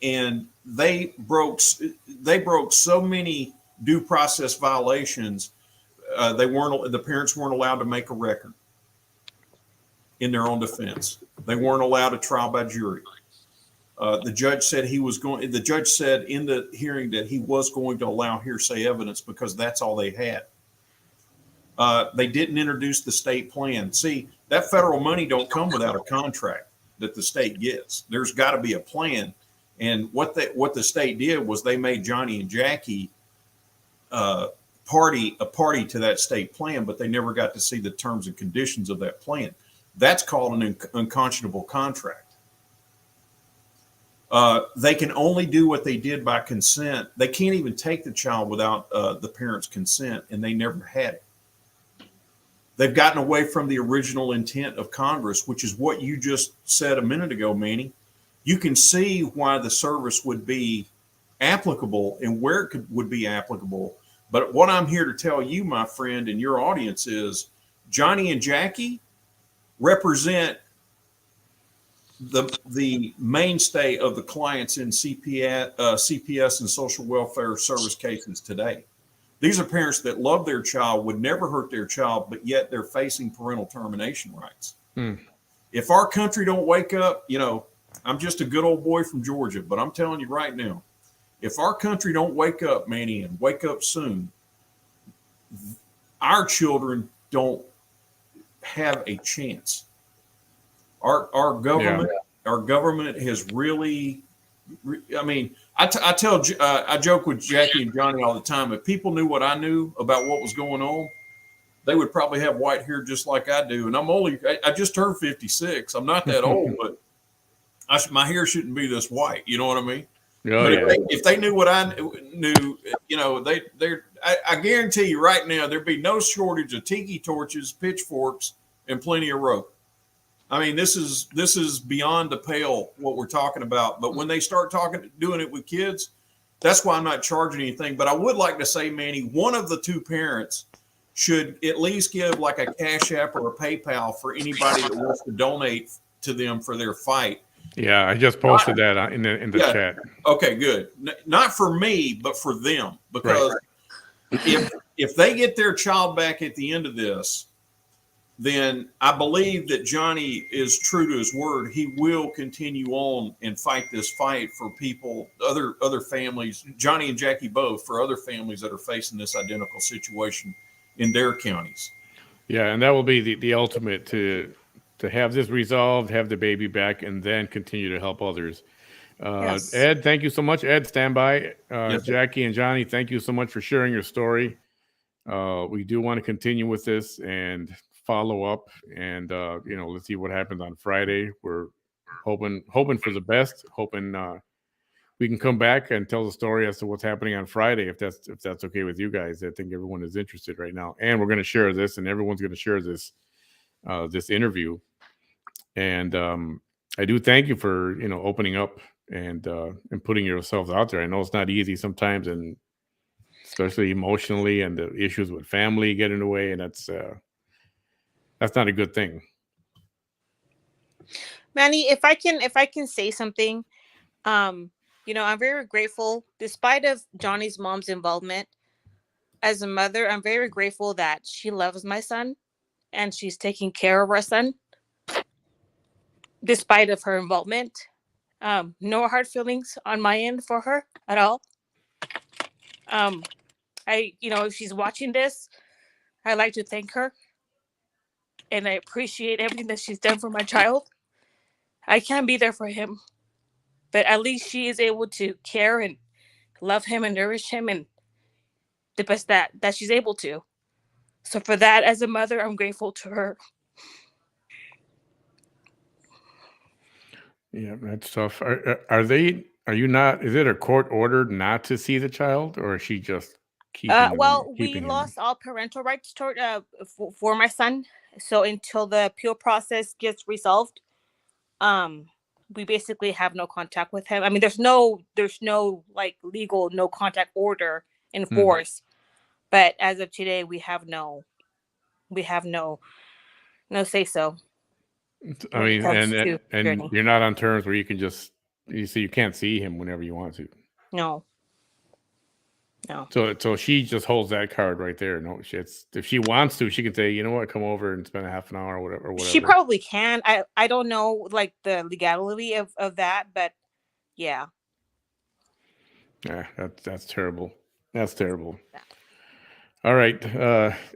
and they broke so many due process violations. The parents weren't allowed to make a record in their own defense. They weren't allowed a trial by jury. The judge said the judge said in the hearing that he was going to allow hearsay evidence because that's all they had. They didn't introduce the state plan. See, that federal money don't come without a contract that the state gets. There's got to be a plan. And what the state did was they made Johnny and Jackie a party to that state plan, but they never got to see the terms and conditions of that plan. That's called an unconscionable contract. They can only do what they did by consent. They can't even take the child without the parents' consent, and they never had it. They've gotten away from the original intent of Congress, which is what you just said a minute ago, Manny. You can see why the service would be applicable and where it would be applicable. But what I'm here to tell you, my friend, and your audience is Johnny and Jackie represent the mainstay of the clients in CPS and social welfare service cases today. These are parents that love their child, would never hurt their child, but yet they're facing parental termination rights. If our country don't wake up, I'm just a good old boy from Georgia, but I'm telling you right now, if our country don't wake up, Manny, and wake up soon, our children don't have a chance. Our government has really, I mean, I joke with Jackie and Johnny all the time. If people knew what I knew about what was going on, they would probably have white hair just like I do. And I just turned 56. I'm not that old, but my hair shouldn't be this white. You know what I mean? Oh, but yeah. if they knew what I knew, I guarantee you right now, there'd be no shortage of tiki torches, pitchforks, and plenty of rope. I mean, this is beyond the pale what we're talking about. But when they start doing it with kids, that's why I'm not charging anything. But I would like to say, Manny, one of the two parents should at least give like a Cash App or a PayPal for anybody that wants to donate to them for their fight. Yeah, I just posted that in the chat. Okay, good. Not for me, but for them, because if they get their child back at the end of this, then I believe that Johnny is true to his word. He will continue on and fight this fight for people, other families, Johnny and Jackie both, for other families that are facing this identical situation in their counties. Yeah, and that will be the ultimate to have this resolved, have the baby back, and then continue to help others. Yes. Ed, thank you so much. Ed, stand by. Yes. Jackie and Johnny, thank you so much for sharing your story. We do want to continue with this and follow up, and let's see what happens on Friday. We're hoping for the best, hoping we can come back and tell the story as to what's happening on Friday, if that's okay with you guys. I think everyone is interested right now, and we're going to share this, and everyone's going to share this this interview. And I do thank you for opening up and putting yourselves out there. I know it's not easy sometimes, and especially emotionally, and the issues with family get in the way, and that's not a good thing. Manny, if I can say something, I'm very grateful, despite of Johnny's mom's involvement. As a mother, I'm very grateful that she loves my son and she's taking care of our son, despite of her involvement. No hard feelings on my end for her at all. If she's watching this, I'd like to thank her, and I appreciate everything that she's done for my child. I can't be there for him, but at least she is able to care and love him and nourish him, and the best that she's able to. So for that, as a mother, I'm grateful to her. Yeah, that's tough. Are you not? Is it a court order not to see the child, or is she just keeping we him? lost all parental rights for my son. So until the appeal process gets resolved, we basically have no contact with him. I mean, there's no like legal no contact order in force, but as of today, we have no say so. I mean, and you're not on terms where you can just you can't see him whenever you want to. No. So she just holds that card right there. No, if she wants to, she can say, you know what, come over and spend a half an hour or whatever. She probably can. I don't know like the legality of that, but yeah. Yeah, that's terrible. That's terrible. Yeah. All right,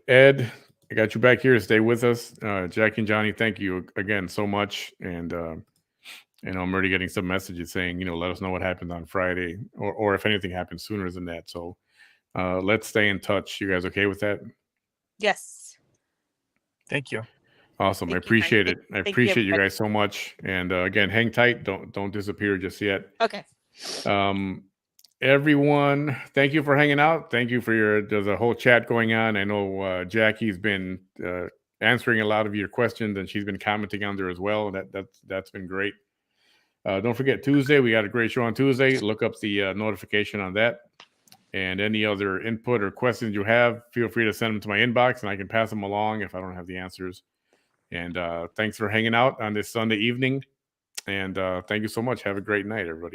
Ed, I got you back here to stay with us. Jackie and Johnny, thank you again so much. And I'm already getting some messages saying, let us know what happens on Friday, or if anything happens sooner than that. So let's stay in touch. You guys okay with that? Yes. Thank you. Awesome. I appreciate it. I appreciate you guys so much. And again, hang tight. Don't disappear just yet. Okay. Everyone, thank you for hanging out. Thank you for there's a whole chat going on. I know Jackie's been answering a lot of your questions, and she's been commenting on there as well. That's been great. Don't forget Tuesday. We got a great show on Tuesday. Look up the notification on that. And any other input or questions you have, feel free to send them to my inbox, and I can pass them along if I don't have the answers. And thanks for hanging out on this Sunday evening. And thank you so much. Have a great night, everybody.